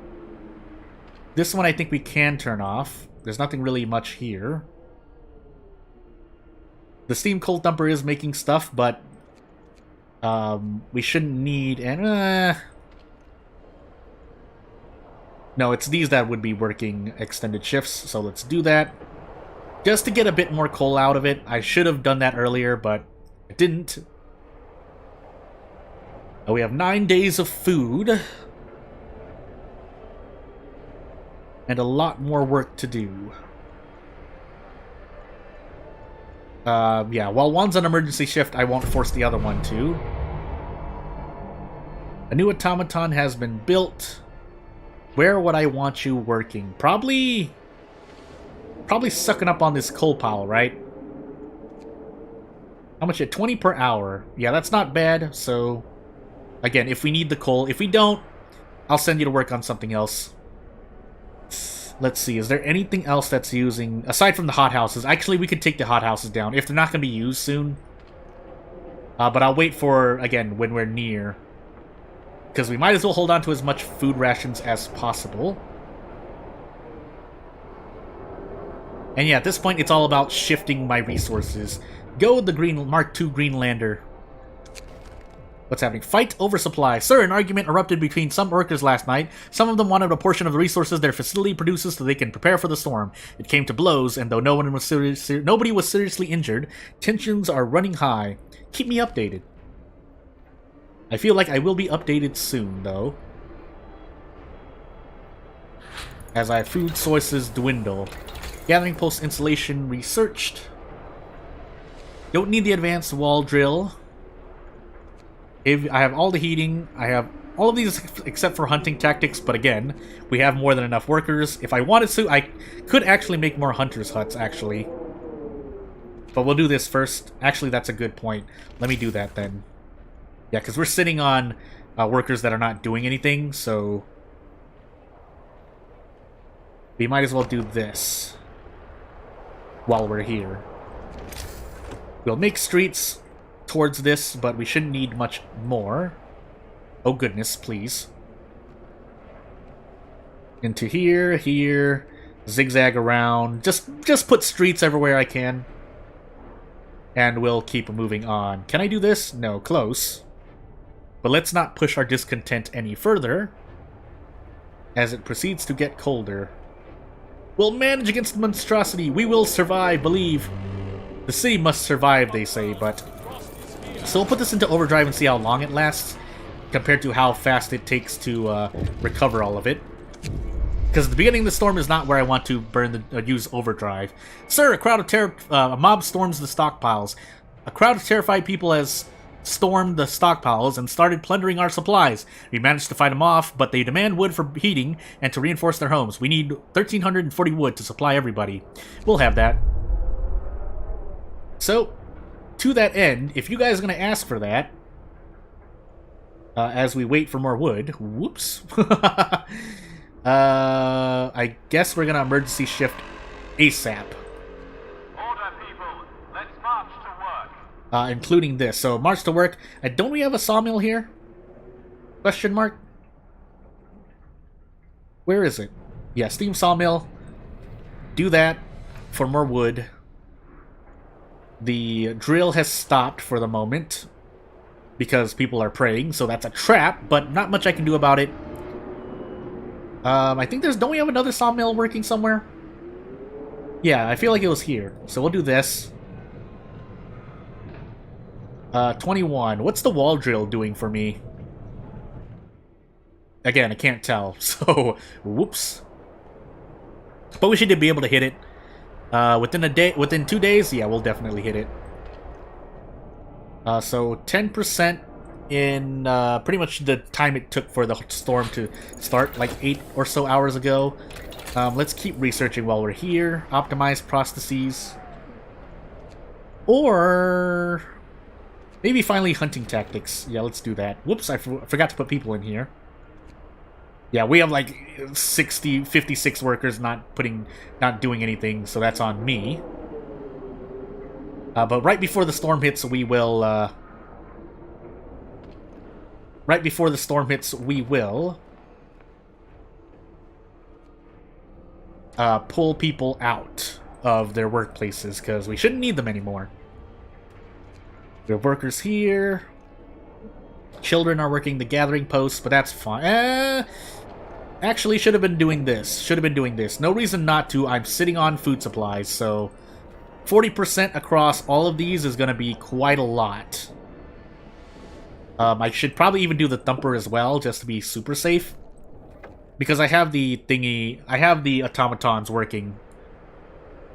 This one I think we can turn off. There's nothing really much here. The steam coal dumper is making stuff, but we shouldn't need... No, it's these that would be working extended shifts, so let's do that. Just to get a bit more coal out of it. I should have done that earlier, but I didn't. We have 9 days of food. And a lot more work to do. Yeah, while one's on emergency shift, I won't force the other one to. A new automaton has been built. Where would I want you working? Probably sucking up on this coal pile, right? How much? 20 per hour. Yeah, that's not bad. So, again, if we need the coal. If we don't, I'll send you to work on something else. Let's see, is there anything else that's using... Aside from the hothouses, actually we could take the hothouses down if they're not going to be used soon. But I'll wait for, again, when we're near. Because we might as well hold on to as much food rations as possible. And yeah, at this point it's all about shifting my resources. Go with the green Mark II Greenlander. What's happening? Fight oversupply. Sir, an argument erupted between some workers last night. Some of them wanted a portion of the resources their facility produces so they can prepare for the storm. It came to blows, and though nobody was seriously injured, tensions are running high. Keep me updated. I feel like I will be updated soon, though. as our food sources dwindle. Gathering post installation researched. Don't need the advanced wall drill. I have all the heating. I have all of these except for hunting tactics, but again, we have more than enough workers. If I wanted to, I could actually make more hunters' huts, actually. But we'll do this first. Actually, that's a good point. Let me do that then. Yeah, because we're sitting on workers that are not doing anything, so we might as well do this while we're here. We'll make streets towards this, but we shouldn't need much more. Oh goodness, please. Into here, here, zigzag around. Just put streets everywhere I can. And we'll keep moving on. Can I do this? No, close. But let's not push our discontent any further, as it proceeds to get colder. We'll manage against the monstrosity. We will survive, believe. The city must survive, they say, but... So we'll put this into overdrive and see how long it lasts, compared to how fast it takes to recover all of it. Because the beginning of the storm is not where I want to use overdrive. Sir, a mob storms the stockpiles. A crowd of terrified people has stormed the stockpiles and started plundering our supplies. We managed to fight them off, but they demand wood for heating and to reinforce their homes. We need 1,340 wood to supply everybody. We'll have that. So, to that end, if you guys are going to ask for that, as we wait for more wood, whoops, I guess we're going to emergency shift ASAP. Order, people. Let's march to work. Including this. So, march to work. Don't we have a sawmill here? Question mark? Where is it? Yeah, steam sawmill. Do that for more wood. The drill has stopped for the moment because people are praying, so that's a trap, but not much I can do about it. I think don't we have another sawmill working somewhere? Yeah, I feel like it was here. So we'll do this. 21. What's the wall drill doing for me? Again, I can't tell, so whoops. But we should be able to hit it. Within 2 days, yeah, we'll definitely hit it. So 10% in pretty much the time it took for the storm to start, like 8 or so hours ago. Let's keep researching while we're here. Optimize processes. Or maybe finally hunting tactics. Yeah, let's do that. Whoops, I forgot to put people in here. Yeah, we have like 56 workers not doing anything, so that's on me. But right before the storm hits, we will... pull people out of their workplaces, because we shouldn't need them anymore. We have workers here. Children are working the gathering posts, but that's fine. Actually, should have been doing this. No reason not to. I'm sitting on food supplies, so 40% across all of these is going to be quite a lot. I should probably even do the thumper as well, just to be super safe. Because I have the automatons working.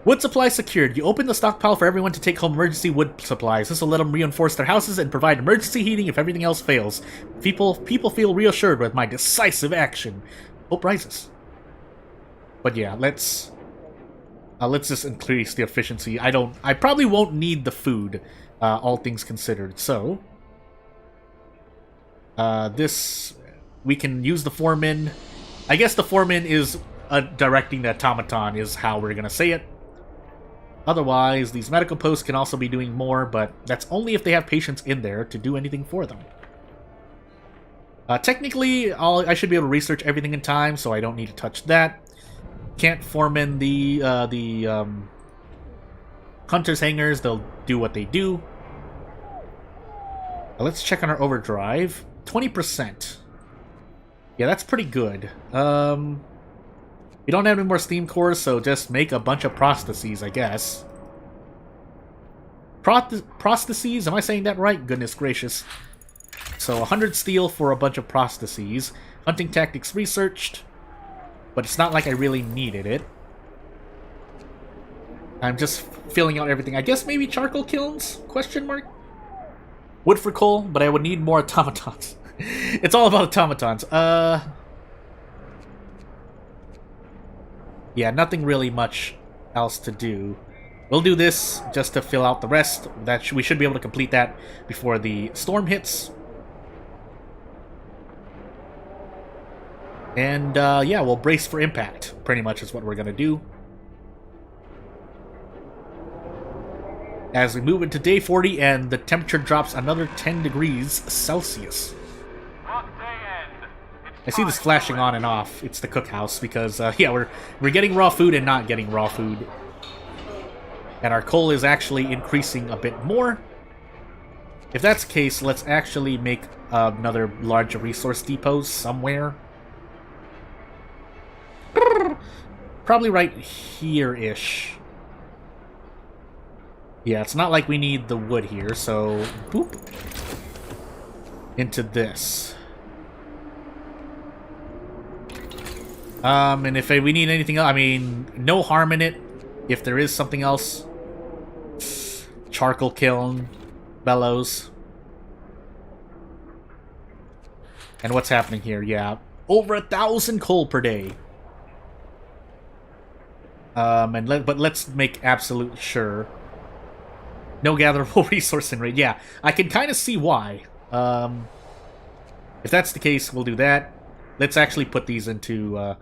Wood supply secured. You open the stockpile for everyone to take home emergency wood supplies. This will let them reinforce their houses and provide emergency heating if everything else fails. People feel reassured with my decisive action. Hope rises. But yeah, let's just increase the efficiency. I probably won't need the food, all things considered. So, we can use the foreman. I guess the foreman is directing the automaton is how we're gonna say it. Otherwise, these medical posts can also be doing more, but that's only if they have patients in there to do anything for them. Technically, I should be able to research everything in time, so I don't need to touch that. Can't foreman the hunters' hangars. They'll do what they do. Let's check on our overdrive. 20%. Yeah, that's pretty good. We don't have any more steam cores, so just make a bunch of prostheses, I guess. Prostheses? Am I saying that right? Goodness gracious. So 100 steel for a bunch of prostheses. Hunting tactics researched. but it's not like I really needed it. I'm just filling out everything. I guess maybe charcoal kilns? Question mark? Wood for coal, but I would need more automatons. It's all about automatons. Yeah, nothing really much else to do. We'll do this just to fill out the rest. We should be able to complete that before the storm hits. And yeah, we'll brace for impact. Pretty much is what we're gonna do. As we move into day 40 and the temperature drops another 10 degrees Celsius. I see this flashing on and off. It's the cookhouse because, yeah, we're getting raw food and not getting raw food. And our coal is actually increasing a bit more. If that's the case, let's actually make another large resource depot somewhere. Probably right here-ish. Yeah, it's not like we need the wood here, so boop. Into this. And if we need anything else, I mean, no harm in it. If there is something else. Charcoal kiln. Bellows. And what's happening here? Yeah. Over 1,000 coal per day. But let's make absolute sure. No gatherable resource in raid. Yeah, I can kind of see why. If that's the case, we'll do that. Let's actually put these into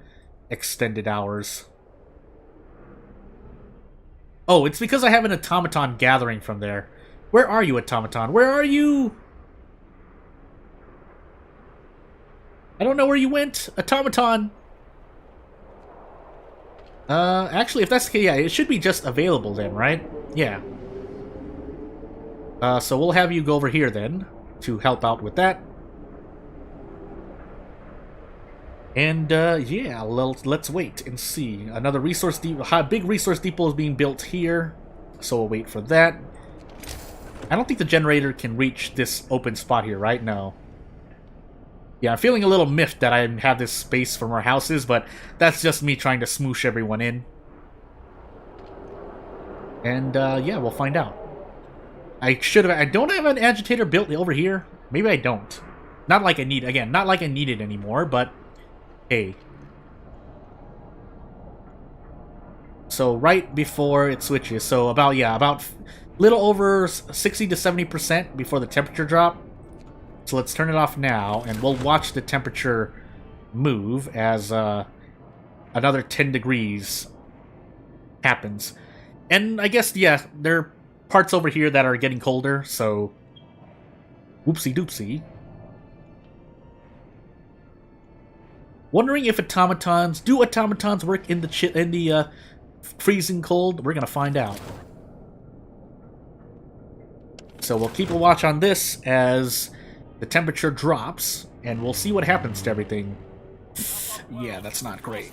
extended hours. Oh, it's because I have an automaton gathering from there. Where are you, automaton? Where are you? I don't know where you went, automaton. Actually, if that's the case, yeah, it should be just available then, right? Yeah. So we'll have you go over here then to help out with that. And, yeah, let's wait and see. Another resource depot, big resource depot is being built here, so we'll wait for that. I don't think the generator can reach this open spot here, right? No. Yeah, I'm feeling a little miffed that I have this space for more houses, but that's just me trying to smoosh everyone in. And, yeah, we'll find out. I don't have an agitator built over here. Maybe I don't. Not like I need, again, not like I need it anymore, but hey. So right before it switches, so about little over 60 to 70% before the temperature drop. So let's turn it off now, and we'll watch the temperature move as another 10 degrees happens. And I guess, yeah, there are parts over here that are getting colder, so whoopsie-doopsie. Wondering if do automatons work in the freezing cold? We're gonna find out. So we'll keep a watch on this as the temperature drops, and we'll see what happens to everything. Yeah, that's not great.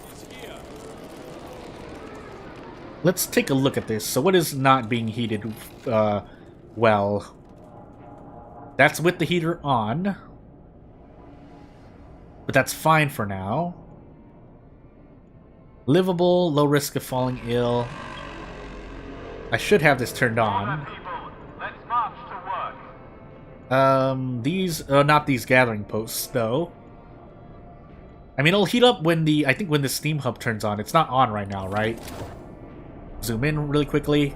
Let's take a look at this. So what is not being heated well? That's with the heater on. But that's fine for now. Livable, low risk of falling ill. I should have this turned on. These, not these gathering posts, though. I mean, it'll heat up when I think when the steam hub turns on. It's not on right now, right? Zoom in really quickly.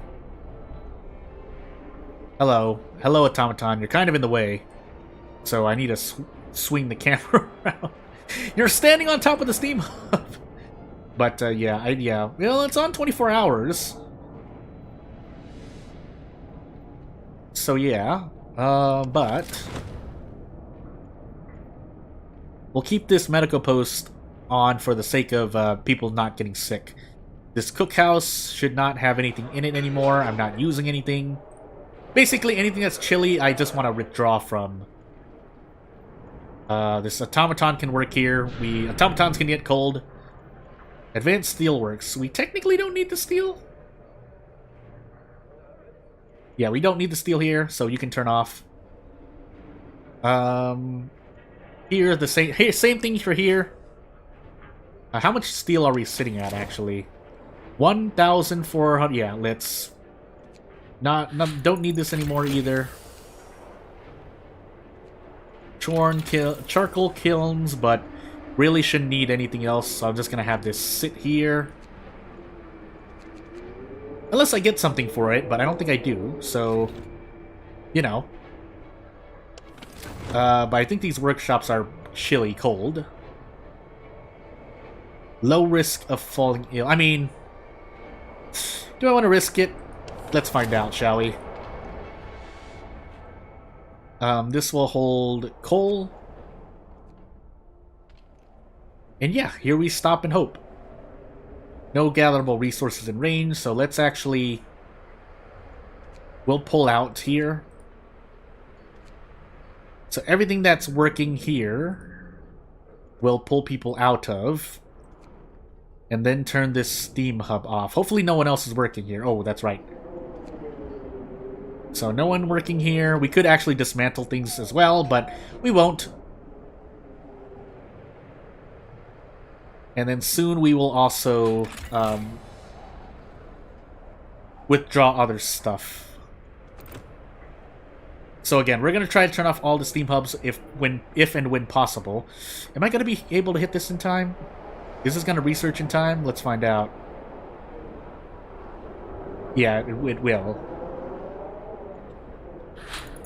Hello. Hello, automaton. You're kind of in the way. So I need to swing the camera around. You're standing on top of the steam hub. But, yeah. Well, it's on 24 hours. So, yeah. But we'll keep this medical post on for the sake of people not getting sick. This cookhouse should not have anything in it anymore. I'm not using anything. Basically, anything that's chilly, I just want to withdraw from. This automaton can work here. Automatons can get cold. Advanced steelworks. We technically don't need the steel. Yeah, we don't need the steel here, so you can turn off. Here, the same thing for here. How much steel are we sitting at, actually? 1,400. Yeah, let's... Don't need this anymore, either. Charcoal kilns, but really shouldn't need anything else, so I'm just gonna have this sit here. Unless I get something for it, but I don't think I do, so... You know. But I think these workshops are chilly cold. Low risk of falling ill. I mean... Do I want to risk it? Let's find out, shall we? This will hold coal. And yeah, here we stop and hope. No gatherable resources in range, so let's actually... We'll pull out here. So everything that's working here, we'll pull people out of. And then turn this steam hub off. Hopefully no one else is working here. Oh, that's right. So no one working here. We could actually dismantle things as well, but we won't. And then soon we will also withdraw other stuff. So again, we're going to try to turn off all the steam hubs if and when possible. Am I going to be able to hit this in time? Is this going to research in time? Let's find out. Yeah, it will.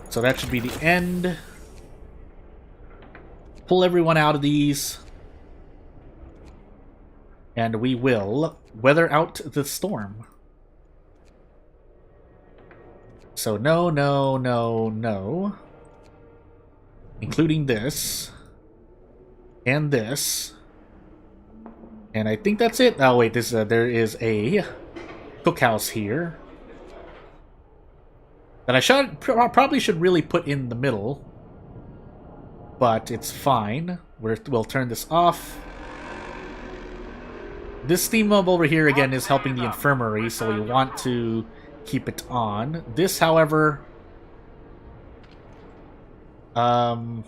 So that should be the end. Pull everyone out of these. And we will weather out the storm. So no, no, no, no. Including this. And this. And I think that's it. Oh wait, this there is a cookhouse here. That I probably should really put in the middle. But it's fine. We'll turn this off. This steam hub over here again is helping the infirmary, so we want to keep it on. This, however... yeah,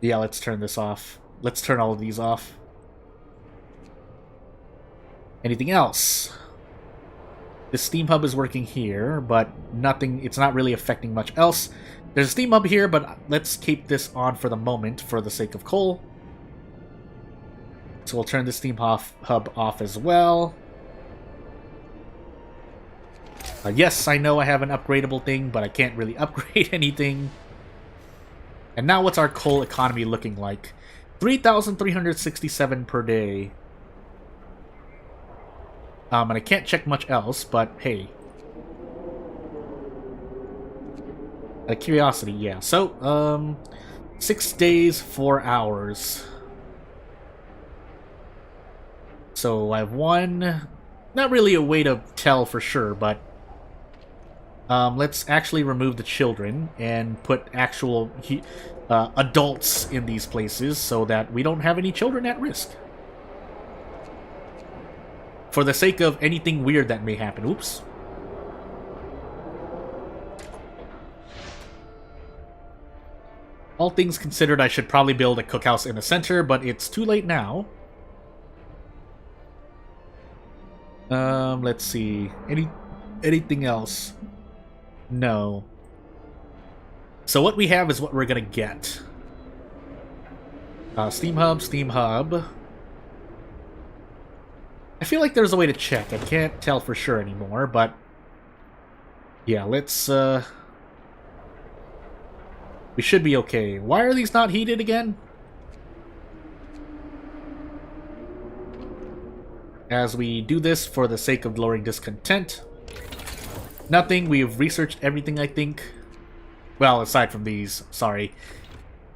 let's turn this off. Let's turn all of these off. Anything else? The steam hub is working here, but nothing... It's not really affecting much else. There's a steam hub here, but let's keep this on for the moment for the sake of coal. So we'll turn the steam hub off as well. Yes, I know I have an upgradable thing, but I can't really upgrade anything. And now what's our coal economy looking like? 3,367 per day. And I can't check much else, but hey. Out of curiosity, yeah. So, 6 days, 4 hours. So I have one... Not really a way to tell for sure, but... let's actually remove the children and put actual adults in these places so that we don't have any children at risk. For the sake of anything weird that may happen. Oops. All things considered, I should probably build a cookhouse in the center, but it's too late now. Let's see. Anything else? No. So what we have is what we're gonna get. Steam hub, steam hub. I feel like there's a way to check. I can't tell for sure anymore, but... Yeah, let's, we should be okay. Why are these not heated again? As we do this for the sake of lowering discontent. Nothing. We've researched everything, I think. Well, aside from these. Sorry.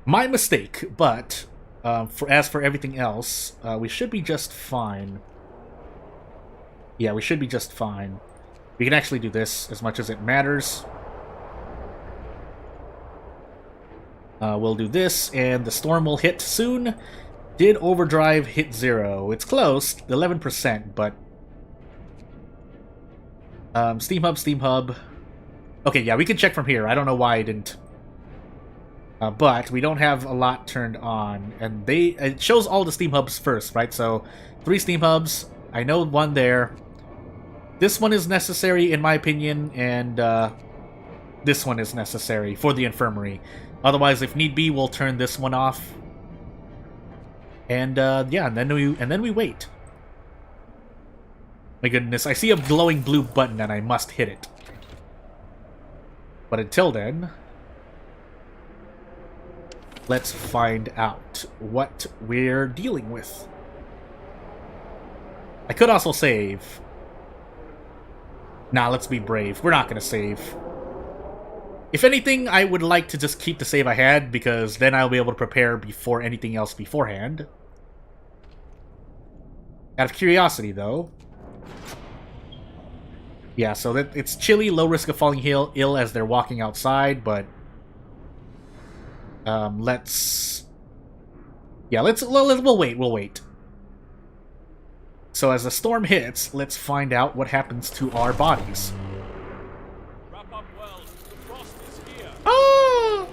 My mistake, but as for everything else, we should be just fine. Yeah, we should be just fine. We can actually do this as much as it matters. We'll do this, and the storm will hit soon. Did overdrive hit 0? It's close, 11%, but... steam hub, steam hub. Okay, yeah, we can check from here. I don't know why I didn't But we don't have a lot turned on, and it shows all the steam hubs first, right? So 3 steam hubs. I know one there. This one is necessary, in my opinion, and this one is necessary for the infirmary. Otherwise, if need be, we'll turn this one off. And yeah, and then we wait. My goodness, I see a glowing blue button and I must hit it. But until then, let's find out what we're dealing with. I could also save. Nah, let's be brave. We're not gonna save. If anything, I would like to just keep the save I had, because then I'll be able to prepare before anything else beforehand. Out of curiosity, though. Yeah, so that it's chilly, low risk of falling ill as they're walking outside, but let's we'll wait. So as the storm hits, let's find out what happens to our bodies. Wrap up well. The frost is here. Ah!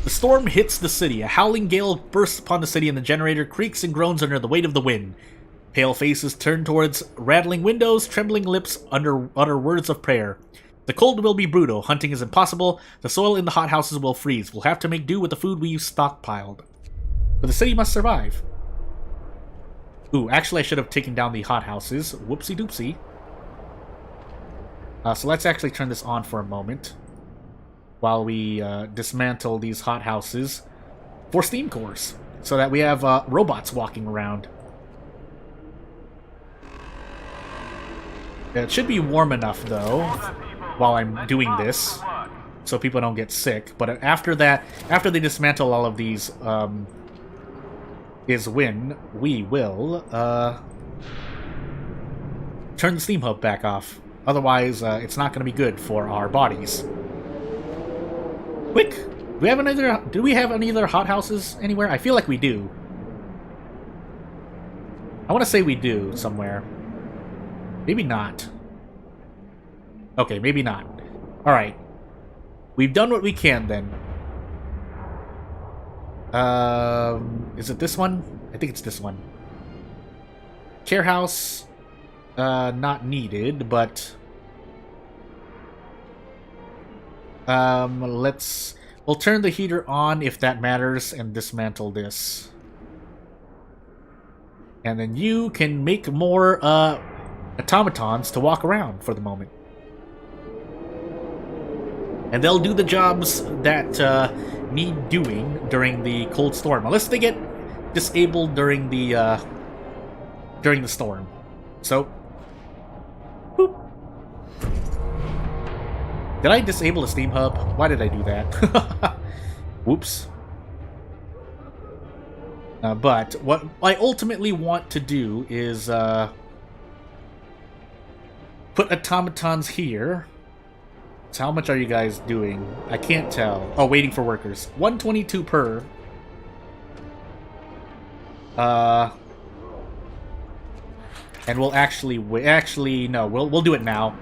The storm hits the city. A howling gale bursts upon the city, and the generator creaks and groans under the weight of the wind. Pale faces turn towards rattling windows, trembling lips utter words of prayer. The cold will be brutal. Hunting is impossible. The soil in the hothouses will freeze. We'll have to make do with the food we've stockpiled. But the city must survive. Ooh, actually I should have taken down the hothouses. Whoopsie doopsie. So let's actually turn this on for a moment, while we dismantle these hothouses for steam cores, so that we have robots walking around. It should be warm enough, though, while I'm doing this, so people don't get sick. But after that, after they dismantle all of these, is when we will turn the steam hub back off. Otherwise, it's not going to be good for our bodies. Quick! Do we have any other hothouses anywhere? I feel like we do. I want to say we do somewhere. Maybe not. Okay, maybe not. Alright. We've done what we can, then. Is it this one? I think it's this one. Care house. Not needed, but... We'll turn the heater on if that matters and dismantle this. And then you can make more, automatons to walk around for the moment. And they'll do the jobs that, need doing during the cold storm. Unless they get disabled during the storm. So... Boop. Did I disable the steam hub? Why did I do that? Whoops. But what I ultimately want to do is put automatons here. So how much are you guys doing? I can't tell. Oh, waiting for workers. 122 per. And we'll actually no, we'll do it now.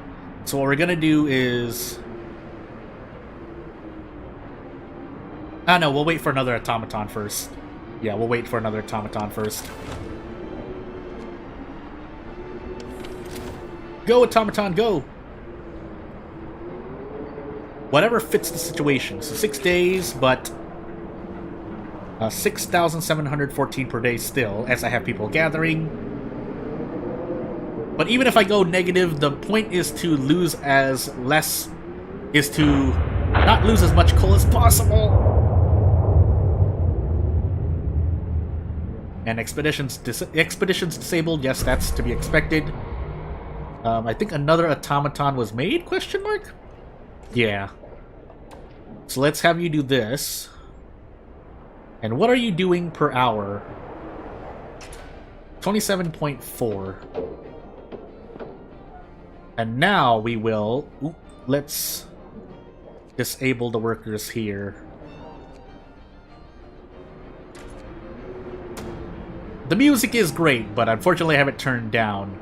So what we're gonna do is no, we'll wait for another automaton first. Yeah, we'll wait for another automaton first. Go, automaton, go! Whatever fits the situation. So 6 days, but 6,714 per day still, as I have people gathering. But even if I go negative, the point is to lose not lose as much coal as possible. And expeditions disabled. Yes, that's to be expected. I think another automaton was made? Question mark? Yeah. So let's have you do this. And what are you doing per hour? 27.4. And now we will... let's disable the workers here. The music is great, but unfortunately I have it turned down.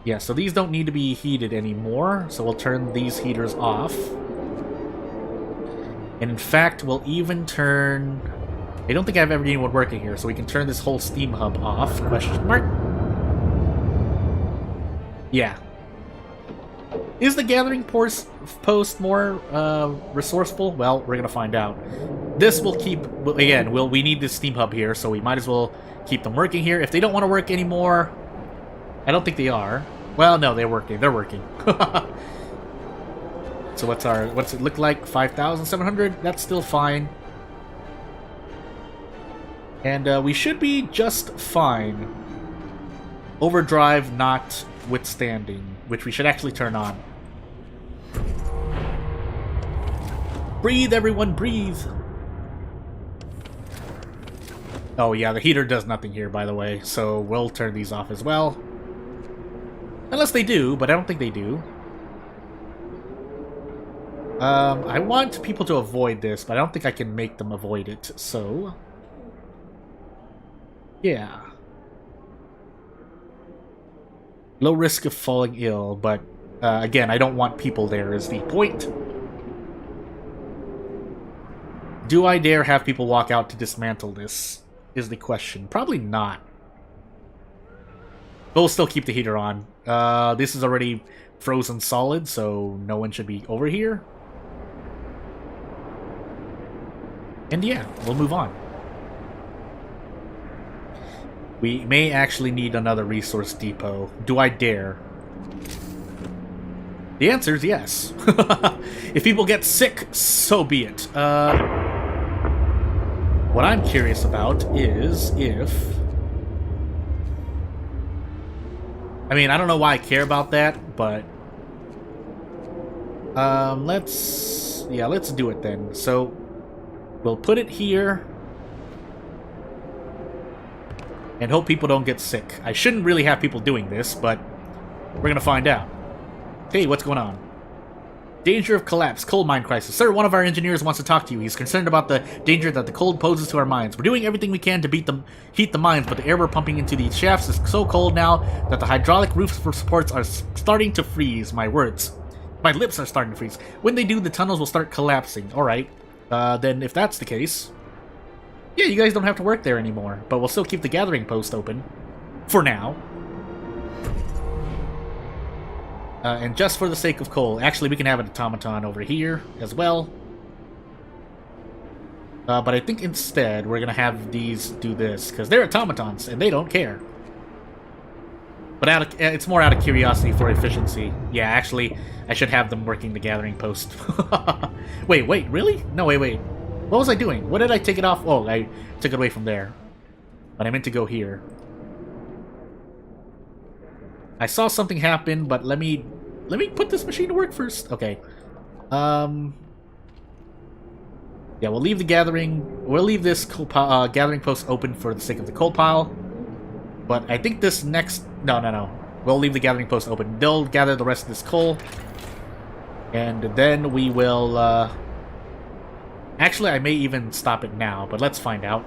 Yeah, so these don't need to be heated anymore, so we'll turn these heaters off. And in fact, we'll even turn... I don't think I have anyone working here, so we can turn this whole steam hub off. Question mark? Yeah. Is the gathering post more resourceful? Well, we're gonna find out. This will keep... Again, we need this steam hub here, so we might as well keep them working here. If they don't want to work anymore... I don't think they are. Well, no, they're working. They're working. So what's it look like? 5,700? That's still fine. And we should be just fine. Overdrive notwithstanding, which we should actually turn on. Breathe, everyone, breathe! Oh yeah, the heater does nothing here, by the way, so we'll turn these off as well. Unless they do, but I don't think they do. I want people to avoid this, but I don't think I can make them avoid it, so... Yeah. Low risk of falling ill, but again, I don't want people there is the point. Do I dare have people walk out to dismantle this, is the question. Probably not. But we'll still keep the heater on. This is already frozen solid, so no one should be over here. And yeah, we'll move on. We may actually need another resource depot. Do I dare? The answer is yes. If people get sick, so be it. What I'm curious about is if... I mean, I don't know why I care about that, but... let's do it then. So, we'll put it here... and hope people don't get sick. I shouldn't really have people doing this, but we're gonna find out. Hey, what's going on? Danger of collapse, coal mine crisis. Sir, one of our engineers wants to talk to you. He's concerned about the danger that the cold poses to our mines. We're doing everything we can to heat the mines, but the air we're pumping into these shafts is so cold now that the hydraulic roof supports are starting to freeze. My words. My lips are starting to freeze. When they do, the tunnels will start collapsing. Alright. Then if that's the case... yeah, you guys don't have to work there anymore, but we'll still keep the gathering post open. For now. And just for the sake of coal. Actually, we can have an automaton over here as well. But I think instead we're going to have these do this, because they're automatons, and they don't care. But it's more out of curiosity for efficiency. Yeah, actually, I should have them working the gathering post. Wait, really? No, wait. What was I doing? What did I take it off? Oh, I took it away from there. But I meant to go here. I saw something happen, but let me put this machine to work first. Okay. Yeah, we'll leave the gathering... we'll leave this gathering post open for the sake of the coal pile. But I think this next... No. We'll leave the gathering post open. They'll gather the rest of this coal. And then we will... actually, I may even stop it now, but let's find out.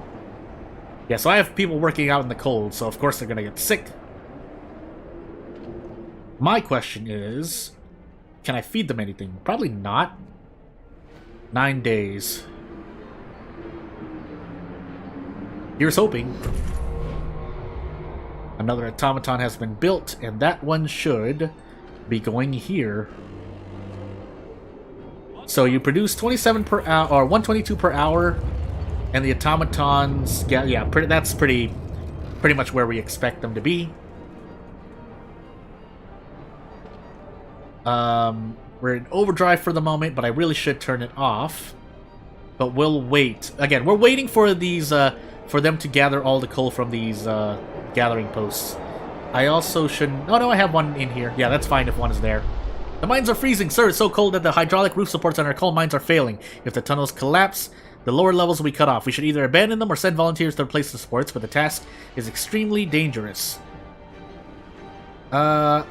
Yeah, so I have people working out in the cold, so of course they're gonna get sick. My question is... can I feed them anything? Probably not. 9 days. Here's hoping. Another automaton has been built, and that one should be going here. So you produce 27 per hour, or 122 per hour, and the automatons, yeah, that's pretty much where we expect them to be. We're in overdrive for the moment, but I really should turn it off. But we'll wait. Again, we're waiting for these, for them to gather all the coal from these gathering posts. I also should. Oh no, I have one in here. Yeah, that's fine if one is there. The mines are freezing, sir. It's so cold that the hydraulic roof supports on our coal mines are failing. If the tunnels collapse, the lower levels will be cut off. We should either abandon them or send volunteers to replace the supports, but the task is extremely dangerous. Yeah,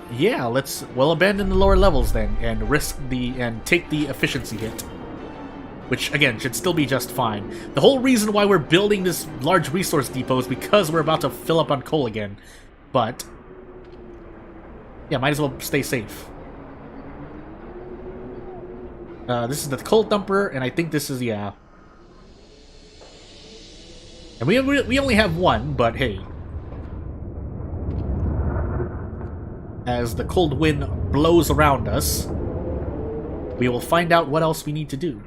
we'll abandon the lower levels then, and take the efficiency hit. Which, again, should still be just fine. The whole reason why we're building this large resource depot is because we're about to fill up on coal again. But... Yeah, might as well stay safe. This is the coal dumper, and I think this is, yeah. And we only have one, but hey. As the cold wind blows around us, we will find out what else we need to do.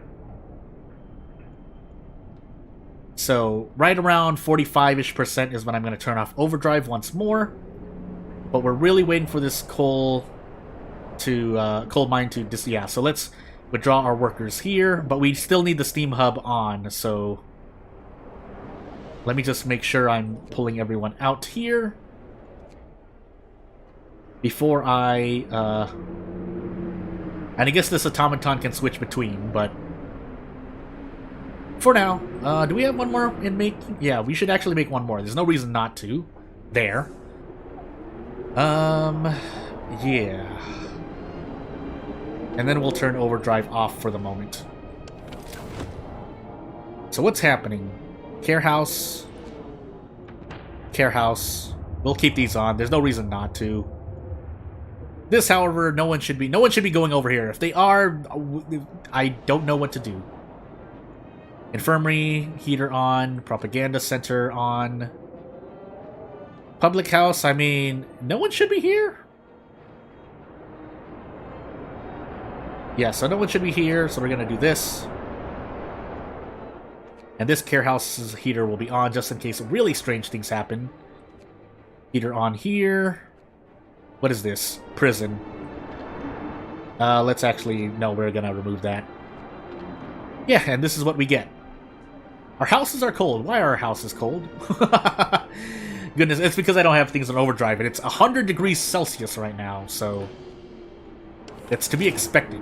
So, right around 45-ish% is when I'm going to turn off overdrive once more. But we're really waiting for this coal mine to yeah, so let's withdraw our workers here, but we still need the steam hub on, so let me just make sure I'm pulling everyone out here before I and I guess this automaton can switch between, but for now, do we have one more in making? Yeah, we should actually make one more. There's no reason not to. There. Yeah. And then we'll turn overdrive off for the moment. So what's happening? Care house. Care house. We'll keep these on. There's no reason not to. This, however, no one should be going over here. If they are, I don't know what to do. Infirmary, heater on, propaganda center on. Public house, I mean, no one should be here. Yeah, so no one should be here, so we're gonna do this. And this care house's heater will be on just in case really strange things happen. Heater on here. What is this? Prison. Let's actually... No, we're gonna remove that. Yeah, and this is what we get. Our houses are cold. Why are our houses cold? Goodness, it's because I don't have things on overdrive, and it's 100 degrees Celsius right now, so... It's to be expected.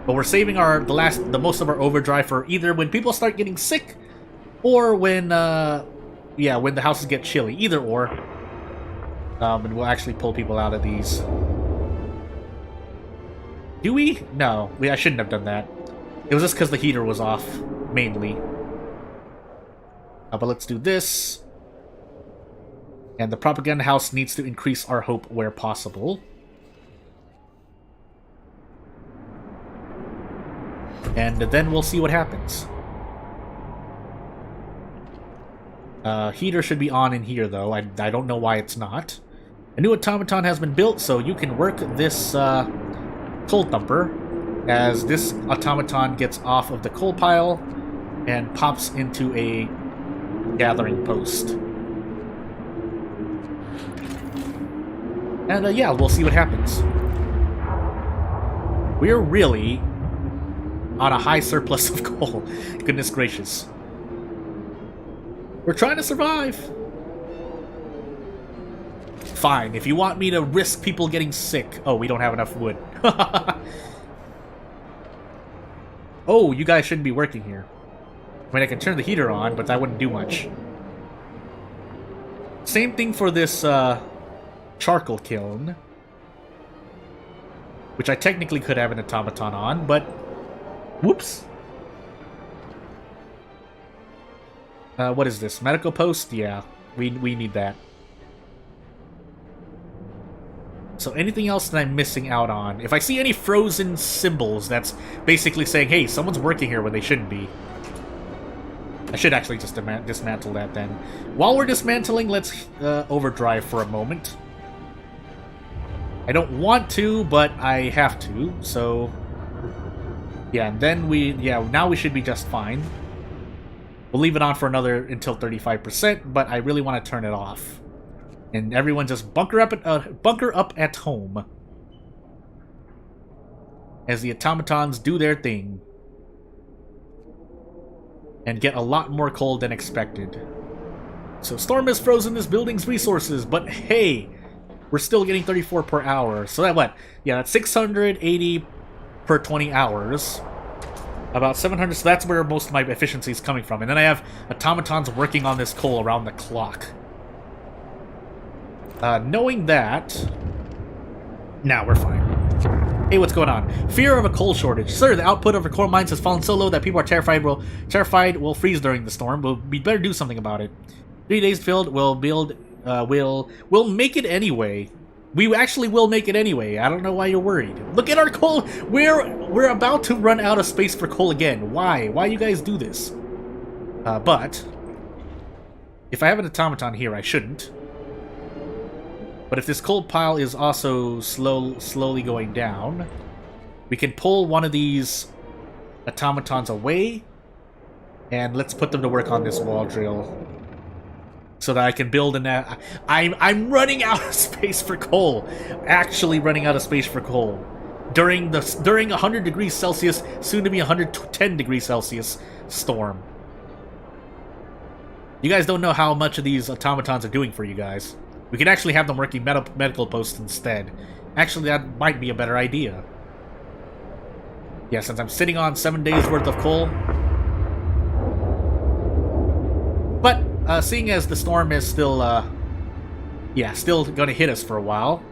But we're saving the most of our overdrive for either when people start getting sick, or when, yeah, when the houses get chilly. Either or. And we'll actually pull people out of these. Do we? No. I shouldn't have done that. It was just because the heater was off, mainly. But let's do this. And the propaganda house needs to increase our hope where possible. And then we'll see what happens. Heater should be on in here, though. I don't know why it's not. A new automaton has been built, so you can work this coal thumper as this automaton gets off of the coal pile and pops into a gathering post. And yeah, we'll see what happens. We're really on a high surplus of coal. Goodness gracious. We're trying to survive. Fine, if you want me to risk people getting sick. Oh, we don't have enough wood. Oh, you guys shouldn't be working here. I mean, I can turn the heater on, but that wouldn't do much. Same thing for this charcoal kiln, which I technically could have an automaton on, but whoops. What is this? Medical post? Yeah, we need that. So anything else that I'm missing out on? If I see any frozen symbols, that's basically saying, hey, someone's working here when they shouldn't be. I should actually just dismantle that then. While we're dismantling, let's overdrive for a moment. I don't want to, but I have to, so... Yeah, and then now we should be just fine. We'll leave it on for until 35%, but I really want to turn it off. And everyone just bunker up at home. As the automatons do their thing. And get a lot more coal than expected. So storm has frozen this building's resources, but hey, we're still getting 34 per hour. So that what? Yeah, that's 680 per 20 hours. About 700, so that's where most of my efficiency is coming from. And then I have automatons working on this coal around the clock. Knowing that... Now we're fine. Hey, what's going on? Fear of a coal shortage. Sir, the output of our coal mines has fallen so low that people are terrified will freeze during the storm. We better do something about it. 3 days filled, we'll make it anyway. We actually will make it anyway. I don't know why you're worried. Look at our coal. We're about to run out of space for coal again. Why? Why you guys do this? But if I have an automaton here, I shouldn't. But if this coal pile is also slowly going down, we can pull one of these automatons away, and let's put them to work on this wall drill. So that I can build an... I'm running out of space for coal. Actually running out of space for coal. During 100 degrees Celsius, soon to be 110 degrees Celsius storm. You guys don't know how much of these automatons are doing for you guys. We could actually have them working medical posts instead. Actually, that might be a better idea. Yeah, since I'm sitting on 7 days worth of coal. But seeing as the storm is still, still gonna hit us for a while,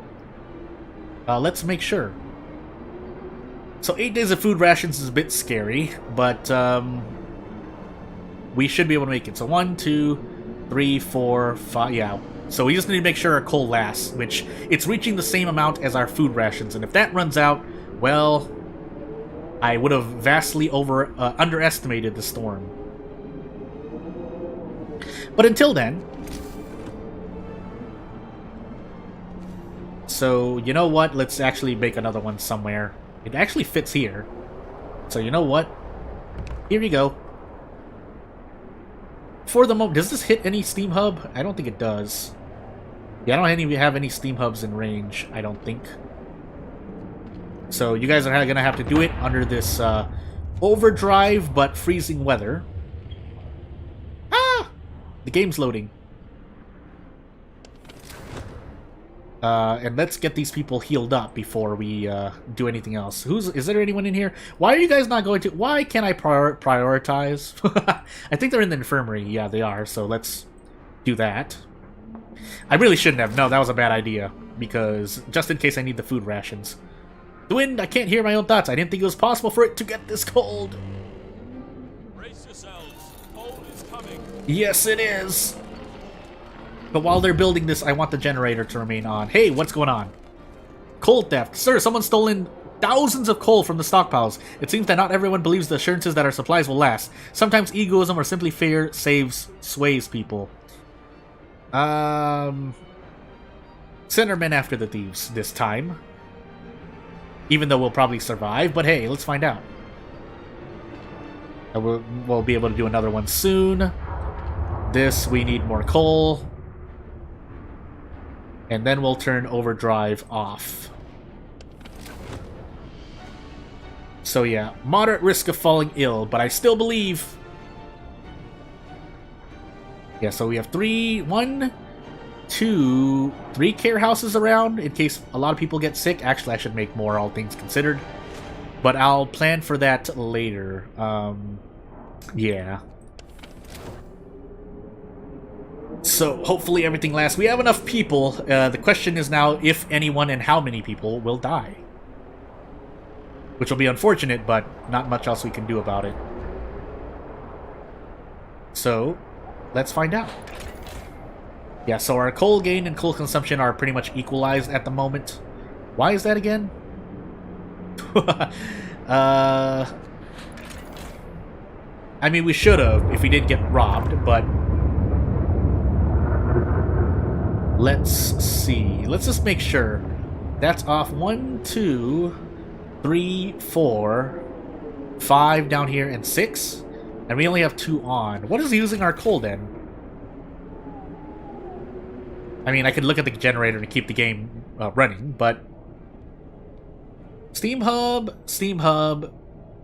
let's make sure. So 8 days of food rations is a bit scary, but we should be able to make it. So 1, 2, 3, 4, 5, yeah. So we just need to make sure our coal lasts, which it's reaching the same amount as our food rations, and if that runs out, well, I would have vastly underestimated the storm. But until then... So, you know what? Let's actually make another one somewhere. It actually fits here. So, you know what? Here you go. For the moment... Does this hit any steam hub? I don't think it does. Yeah, I don't have any steam hubs in range, I don't think. So, you guys are going to have to do it under this overdrive but freezing weather. The game's loading. And let's get these people healed up before we do anything else. Is there anyone in here? Why are you guys not going to... Why can't I prioritize? I think they're in the infirmary. Yeah, they are. So let's do that. I really shouldn't have. No, that was a bad idea. Because just in case I need the food rations. The wind, I can't hear my own thoughts. I didn't think it was possible for it to get this cold. Brace yourselves. Cold is coming. Yes, it is. But while they're building this, I want the generator to remain on. Hey, what's going on? Coal theft. Sir, someone's stolen thousands of coal from the stockpiles. It seems that not everyone believes the assurances that our supplies will last. Sometimes egoism or simply fear sways people. Send our men after the thieves this time. Even though we'll probably survive, but hey, let's find out. We'll be able to do another one soon. This, we need more coal. And then we'll turn overdrive off. So yeah, moderate risk of falling ill, but I still believe... Yeah, so we have 3 care houses around in case a lot of people get sick. Actually, I should make more, all things considered. But I'll plan for that later. Yeah. So, hopefully everything lasts. We have enough people. The question is now if anyone and how many people will die. Which will be unfortunate, but not much else we can do about it. So, let's find out. Yeah, so our coal gain and coal consumption are pretty much equalized at the moment. Why is that again? I mean, we should have if we didn't get robbed, but... Let's see. Let's just make sure. That's off. 1, 2, 3, 4, 5 down here, and 6. And we only have 2 on. What is using our coal then? I mean, I could look at the generator to keep the game running, but... Steam Hub,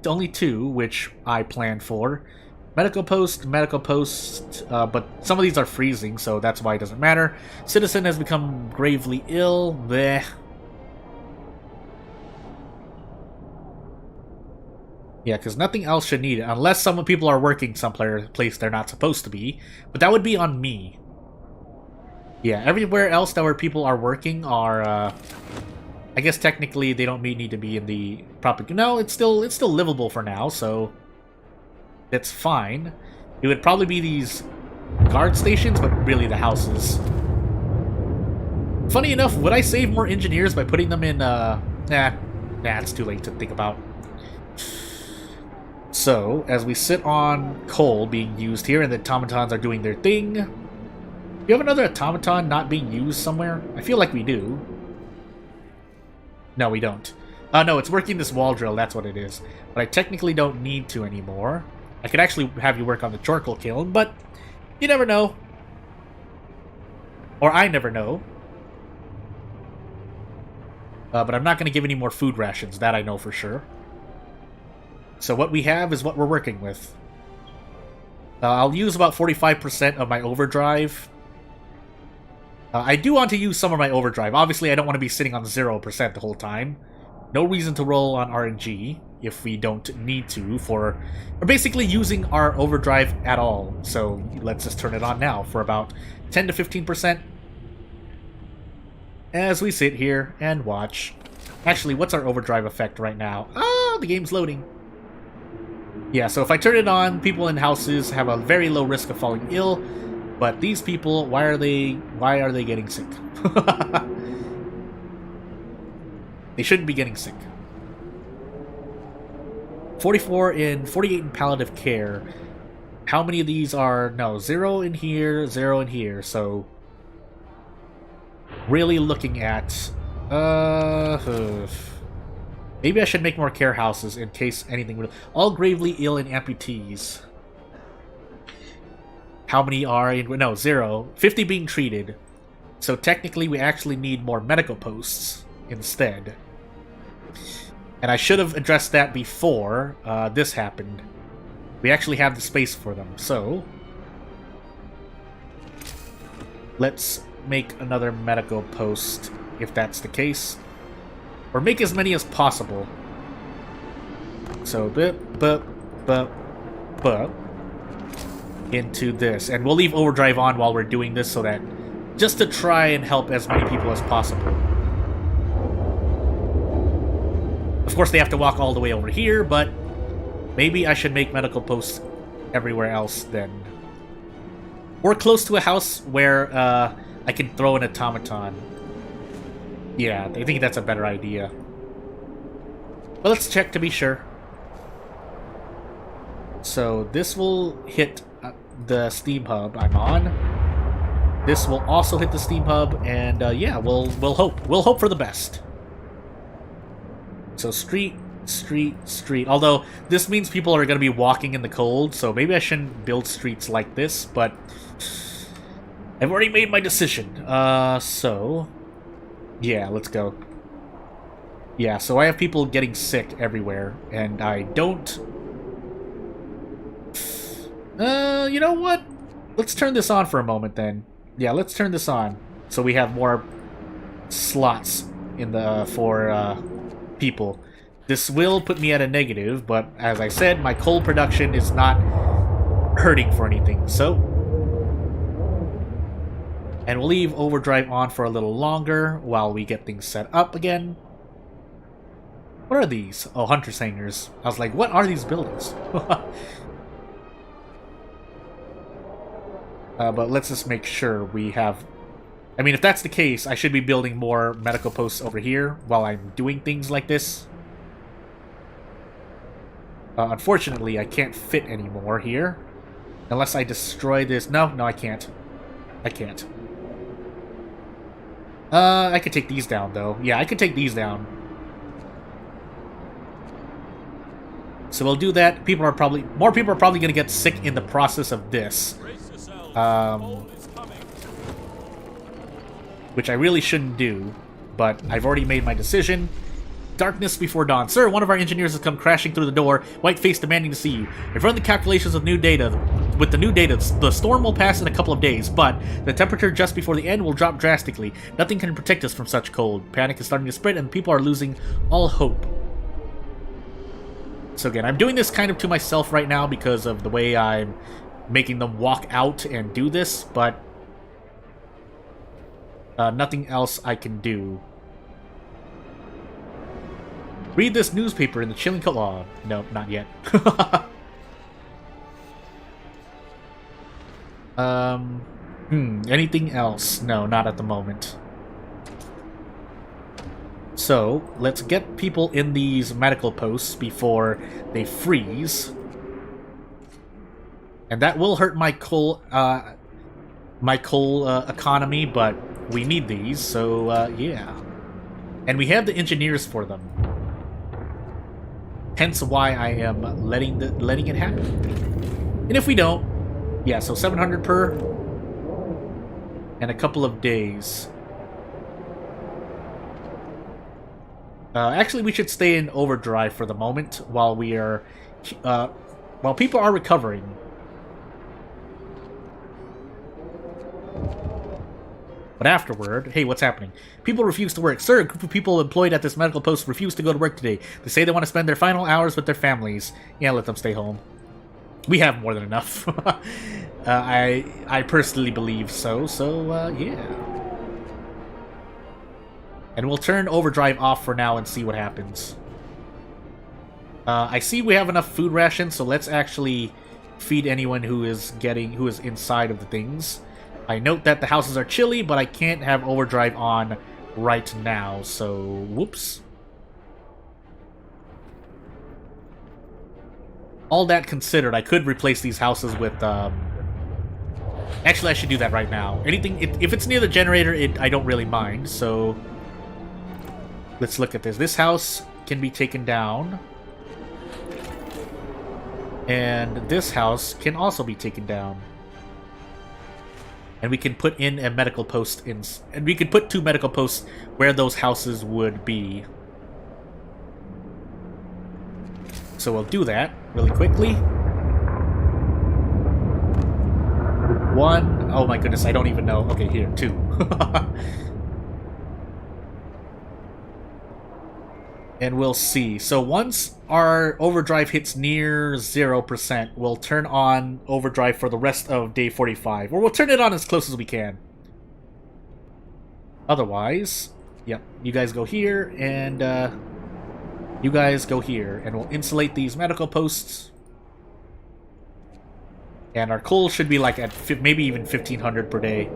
only 2, which I planned for. Medical post, but some of these are freezing, so that's why it doesn't matter. Citizen has become gravely ill. Bleh. Yeah, because nothing else should need it, unless some people are working someplace they're not supposed to be. But that would be on me. Yeah, everywhere else that where people are working are, I guess technically they don't need to be in the proper... No, it's still livable for now, so... It's fine. It would probably be these guard stations, but really the houses. Funny enough, would I save more engineers by putting them in, Nah, it's too late to think about. So, as we sit on coal being used here and the automatons are doing their thing... Do you have another automaton not being used somewhere? I feel like we do. No, we don't. No, it's working this wall drill, that's what it is. But I technically don't need to anymore. I could actually have you work on the charcoal kiln, but you never know. Or I never know. But I'm not going to give any more food rations, that I know for sure. So what we have is what we're working with. I'll use about 45% of my overdrive. I do want to use some of my overdrive. Obviously, I don't want to be sitting on 0% the whole time. No reason to roll on RNG if we don't need to for basically using our overdrive at all. So let's just turn it on now for about 10 to 15%. As we sit here and watch. Actually, what's our overdrive effect right now? Ah, the game's loading. Yeah, so if I turn it on, people in houses have a very low risk of falling ill. But these people, why are they getting sick? They shouldn't be getting sick. 48 in palliative care. How many of these are... No, 0 in here, 0 in here, so... Really looking at... Maybe I should make more care houses in case anything... All gravely ill and amputees. How many are in... No, 0. 50 being treated. So technically we actually need more medical posts instead. And I should have addressed that before this happened. We actually have the space for them, so... Let's make another medical post, if that's the case. Or make as many as possible. So, into this. And we'll leave overdrive on while we're doing this so that... Just to try and help as many people as possible. Of course, they have to walk all the way over here, but... Maybe I should make medical posts everywhere else then. Or close to a house where I can throw an automaton. Yeah, I think that's a better idea. But let's check to be sure. So this will hit the Steam Hub I'm on. This will also hit the Steam Hub, and yeah, we'll hope. We'll hope for the best. So street. Although, this means people are going to be walking in the cold, so maybe I shouldn't build streets like this, but... I've already made my decision. So... Yeah, let's go. Yeah, so I have people getting sick everywhere, and I don't... you know what? Let's turn this on for a moment, then. Yeah, let's turn this on, so we have more slots in the for people. This will put me at a negative, but as I said, my coal production is not hurting for anything, so... And we'll leave overdrive on for a little longer while we get things set up again. What are these? Oh, Hunter's Hangars. I was like, what are these buildings? But let's just make sure we have... I mean, if that's the case, I should be building more medical posts over here while I'm doing things like this. Unfortunately, I can't fit anymore here. Unless I destroy this... No, I can't. I can't. I could take these down, though. Yeah, I could take these down. So we'll do that. More people are probably going to get sick in the process of this. Which I really shouldn't do, but I've already made my decision. Darkness before dawn. Sir, one of our engineers has come crashing through the door, white-faced demanding to see you. I've run the calculations of new data. With the new data, the storm will pass in a couple of days, but the temperature just before the end will drop drastically. Nothing can protect us from such cold. Panic is starting to spread, and people are losing all hope. So again, I'm doing this kind of to myself right now because of the way I'm making them walk out and do this, but nothing else I can do. Read this newspaper in the chilling cold. Oh, no, not yet. Anything else? No, not at the moment. So, let's get people in these medical posts before they freeze. And that will hurt my coal economy, but we need these, so yeah. And we have the engineers for them. Hence why I am letting it happen. And if we don't, yeah, so 700 per and a couple of days. Actually, we should stay in overdrive for the moment while we are, while people are recovering. But afterward, hey, what's happening? People refuse to work. Sir, a group of people employed at this medical post refuse to go to work today. They say they want to spend their final hours with their families. Yeah, let them stay home. We have more than enough. I personally believe so, yeah. And we'll turn overdrive off for now and see what happens. I see we have enough food rations, so let's actually feed anyone who is inside of the things. I note that the houses are chilly, but I can't have overdrive on right now, so whoops. All that considered, I could replace these houses with, actually, I should do that right now. If it's near the generator, I don't really mind, so let's look at this. This house can be taken down. And this house can also be taken down. And we can put in a medical post and we could put 2 medical posts where those houses would be. So we'll do that really quickly. 1. Oh my goodness, I don't even know. Okay, here, 2. And we'll see. So once our overdrive hits near 0%, we'll turn on overdrive for the rest of day 45. Or we'll turn it on as close as we can. Otherwise, yep, you guys go here, and you guys go here. And we'll insulate these medical posts. And our coal should be like at maybe even 1,500 per day.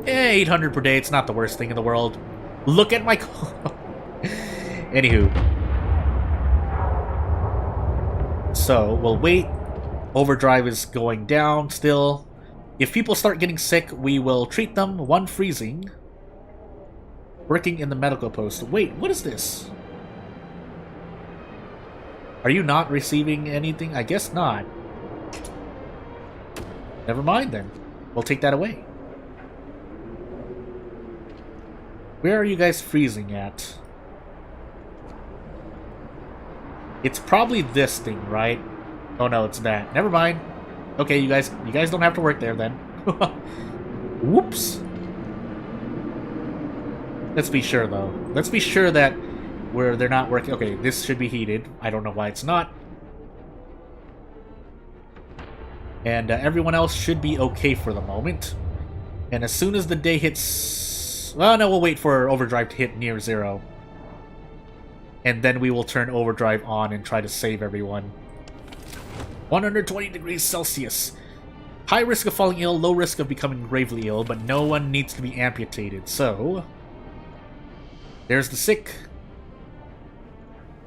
800 per day, it's not the worst thing in the world. Look at my coal. Anywho. So, we'll wait. Overdrive is going down still. If people start getting sick, we will treat them. 1 freezing. Working in the medical post. Wait, what is this? Are you not receiving anything? I guess not. Never mind then. We'll take that away. Where are you guys freezing at? It's probably this thing, right? Oh no, it's that. Never mind. Okay, you guys don't have to work there then. Whoops. Let's be sure though. Let's be sure that they're not working. Okay, this should be heated. I don't know why it's not. And everyone else should be okay for the moment. And as soon as the day hits... Well, no, we'll wait for overdrive to hit near 0. And then we will turn overdrive on and try to save everyone. 120 degrees Celsius. High risk of falling ill, low risk of becoming gravely ill, but no one needs to be amputated. So, there's the sick.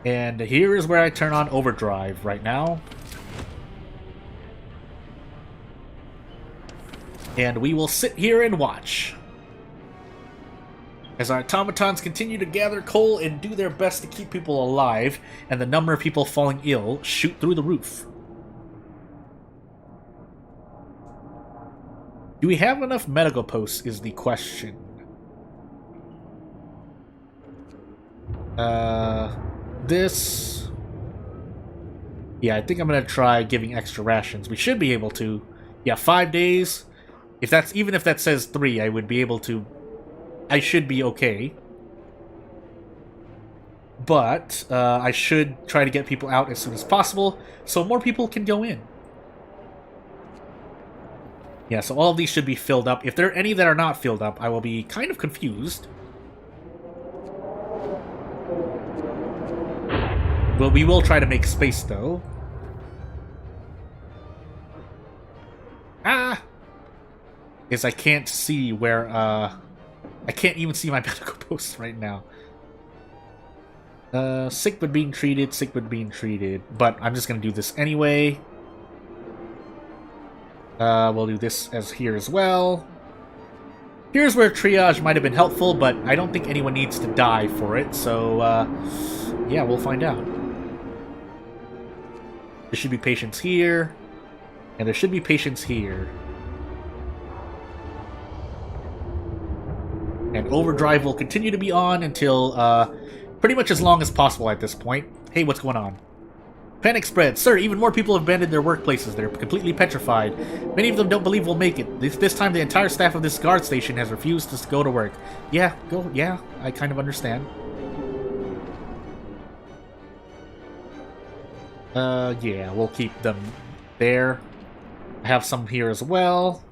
And here is where I turn on overdrive right now. And we will sit here and watch as our automatons continue to gather coal and do their best to keep people alive, and the number of people falling ill shoot through the roof. Do we have enough medical posts is the question. This... Yeah, I think I'm going to try giving extra rations. We should be able to. Yeah, 5 days. Even if that says 3, I would be able to... I should be okay. But I should try to get people out as soon as possible so more people can go in. Yeah, so all of these should be filled up. If there are any that are not filled up, I will be kind of confused. Well, we will try to make space, though. Ah! Is I can't see where, I can't even see my medical posts right now. Sick but being treated, sick but being treated. But I'm just gonna do this anyway. We'll do this as here as well. Here's where triage might have been helpful, but I don't think anyone needs to die for it, so, yeah, we'll find out. There should be patients here, and there should be patients here. And overdrive will continue to be on until, pretty much as long as possible at this point. Hey, what's going on? Panic spread. Sir, even more people have abandoned their workplaces. They're completely petrified. Many of them don't believe we'll make it. This time the entire staff of this guard station has refused to go to work. Yeah, I kind of understand. Yeah, we'll keep them there. I have some here as well.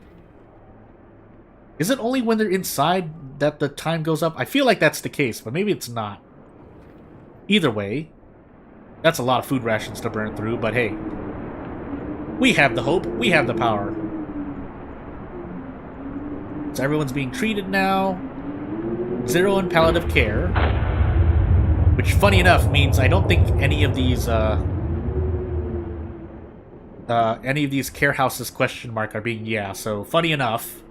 Is it only when they're inside that the time goes up? I feel like that's the case, but maybe it's not. Either way, that's a lot of food rations to burn through, but hey. We have the hope. We have the power. So everyone's being treated now. 0 in palliative care. Which, funny enough, means I don't think any of these care houses question mark are being... Yeah, so funny enough.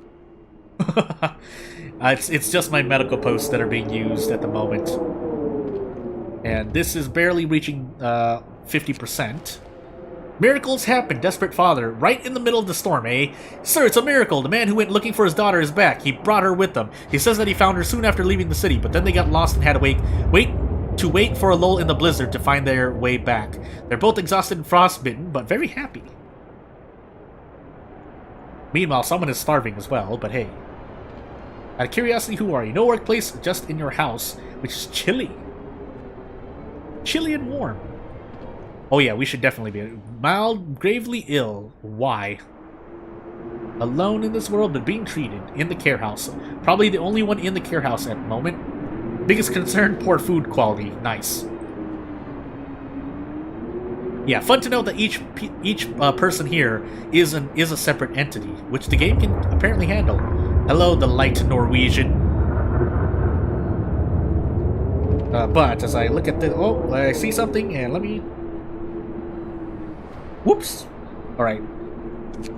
It's just my medical posts that are being used at the moment. And this is barely reaching 50%. Miracles happen, desperate father. Right in the middle of the storm, eh? Sir, it's a miracle. The man who went looking for his daughter is back. He brought her with him. He says that he found her soon after leaving the city, but then they got lost and had to wait for a lull in the blizzard to find their way back. They're both exhausted and frostbitten, but very happy. Meanwhile, someone is starving as well, but hey. Out of curiosity, who are you? No workplace, just in your house, which is chilly. Chilly and warm. Oh yeah, we should definitely be mild, gravely ill. Why? Alone in this world, but being treated in the care house. Probably the only one in the care house at the moment. Biggest concern, poor food quality. Nice. Yeah, fun to note that each person here is a separate entity, which the game can apparently handle. Hello, the light Norwegian. But as I look at the... Oh, I see something, and let me... Whoops. Alright.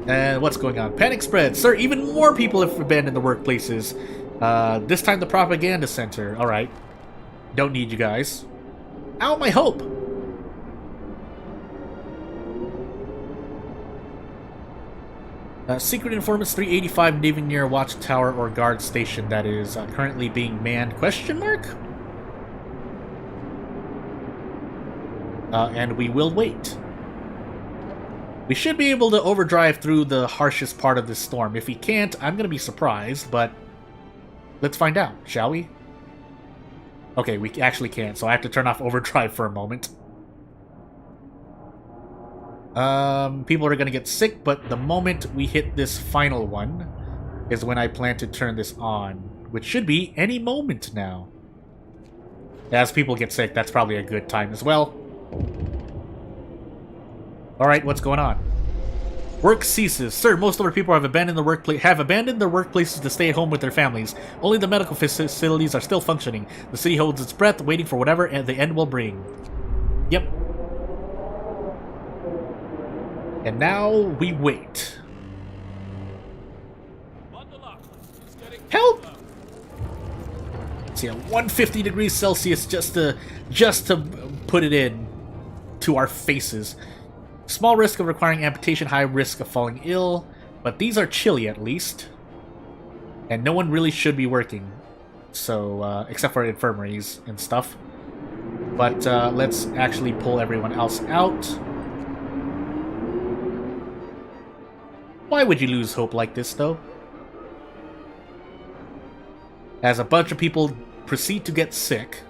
And what's going on? Panic spread. Sir, even more people have abandoned the workplaces. This time the propaganda center. Alright. Don't need you guys. Ow, my hope! Secret Informants 385 leaving near watchtower or guard station that is currently being manned? Question mark? And we will wait. We should be able to overdrive through the harshest part of this storm. If we can't, I'm going to be surprised, but let's find out, shall we? Okay, we actually can't, so I have to turn off overdrive for a moment. People are going to get sick, but the moment we hit this final one is when I plan to turn this on, which should be any moment now. As people get sick, that's probably a good time as well. Alright, what's going on? Work ceases. Sir, most of our people have abandoned their workplaces to stay at home with their families. Only the medical facilities are still functioning. The city holds its breath, waiting for whatever the end will bring. Yep. And now we wait. Help! See, 150 degrees Celsius just to put it in to our faces. Small risk of requiring amputation, high risk of falling ill, but these are chilly at least. And no one really should be working. So, except for infirmaries and stuff. But let's actually pull everyone else out. Why would you lose hope like this, though? As a bunch of people proceed to get sick.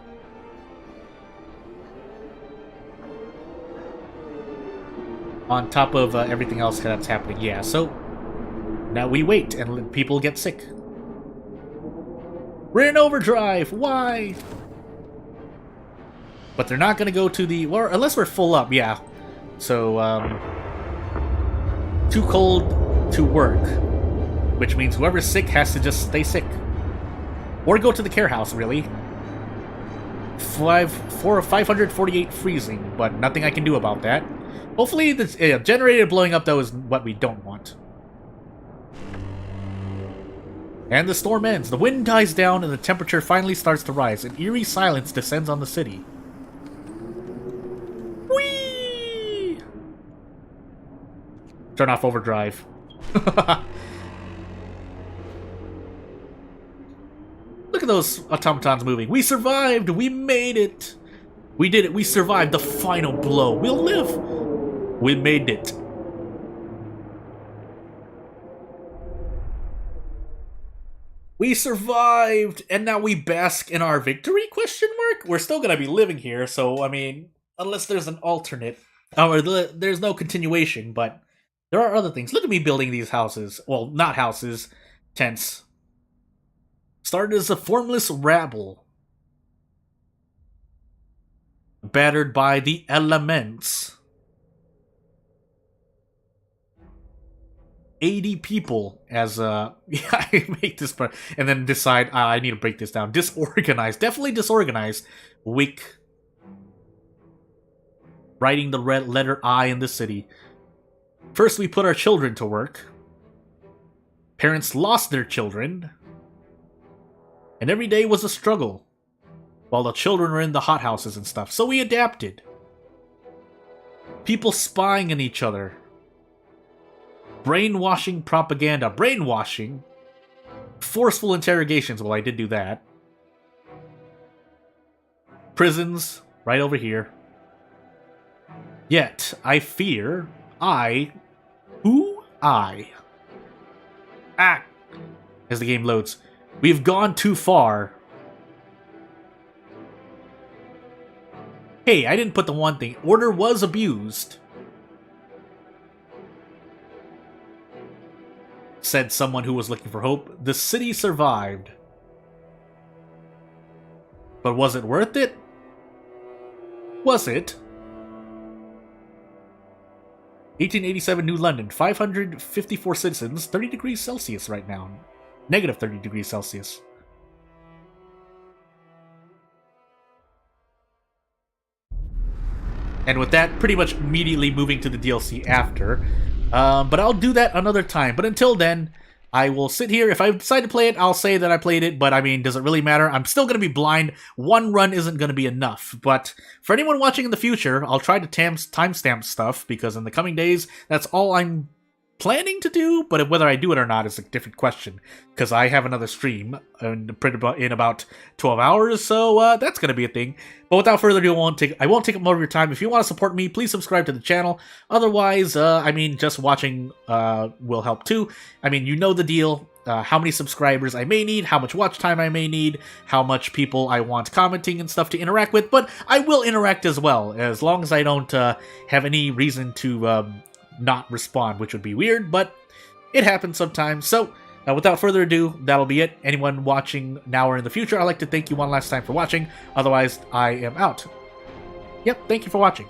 On top of everything else that's happening. Yeah, so now we wait and people get sick. We're in overdrive! Why? But they're not going to go to the... Well, unless we're full up, yeah. So, too cold to work. Which means whoever's sick has to just stay sick. Or go to the care house, really. 548 freezing, but nothing I can do about that. Hopefully the generator blowing up, though, is what we don't want. And the storm ends. The wind dies down and the temperature finally starts to rise. An eerie silence descends on the city. Whee! Turn off overdrive. Look at those automatons moving. We survived! We made it! We did it. We survived the final blow. We'll live! We made it. We survived! And now we bask in our victory? Question mark? We're still gonna be living here, so, I mean, unless there's an alternate. Or there's no continuation, but there are other things. Look at me building these houses. Well, not houses. Tents. Started as a formless rabble. Battered by the elements. 80 people as yeah, I make this part and then decide I need to break this down. Disorganized, definitely disorganized. Weak. Writing the red letter I in the city. First we put our children to work. Parents lost their children. And every day was a struggle. While the children were in the hothouses and stuff. So we adapted. People spying on each other. Brainwashing propaganda. Brainwashing. Forceful interrogations. Well, I did do that. Prisons. Right over here. Yet, I fear, who I? Ah! As the game loads. We've gone too far. Hey, I didn't put the one thing. Order was abused. Said someone who was looking for hope. The city survived. But was it worth it? Was it? 1887 New London, 554 citizens, 30 degrees Celsius right now. Negative 30 degrees Celsius. And with that, pretty much immediately moving to the DLC after. But I'll do that another time. But until then, I will sit here. If I decide to play it, I'll say that I played it. But I mean, does it really matter? I'm still going to be blind. One run isn't going to be enough. But for anyone watching in the future, I'll try to timestamp stuff. Because in the coming days, that's all I'm planning to do. But whether I do it or not is a different question. Because I have another stream in about 12 hours. So that's going to be a thing. But without further ado, I won't take up more of your time. If you want to support me, please subscribe to the channel. Otherwise, I mean, just watching will help too. I mean, you know the deal. How many subscribers I may need, how much watch time I may need, how much people I want commenting and stuff to interact with. But I will interact as well, as long as I don't have any reason to not respond, which would be weird, but it happens sometimes. So, without further ado, that'll be it. Anyone watching now or in the future, I'd like to thank you one last time for watching. Otherwise, I am out. Yep, thank you for watching.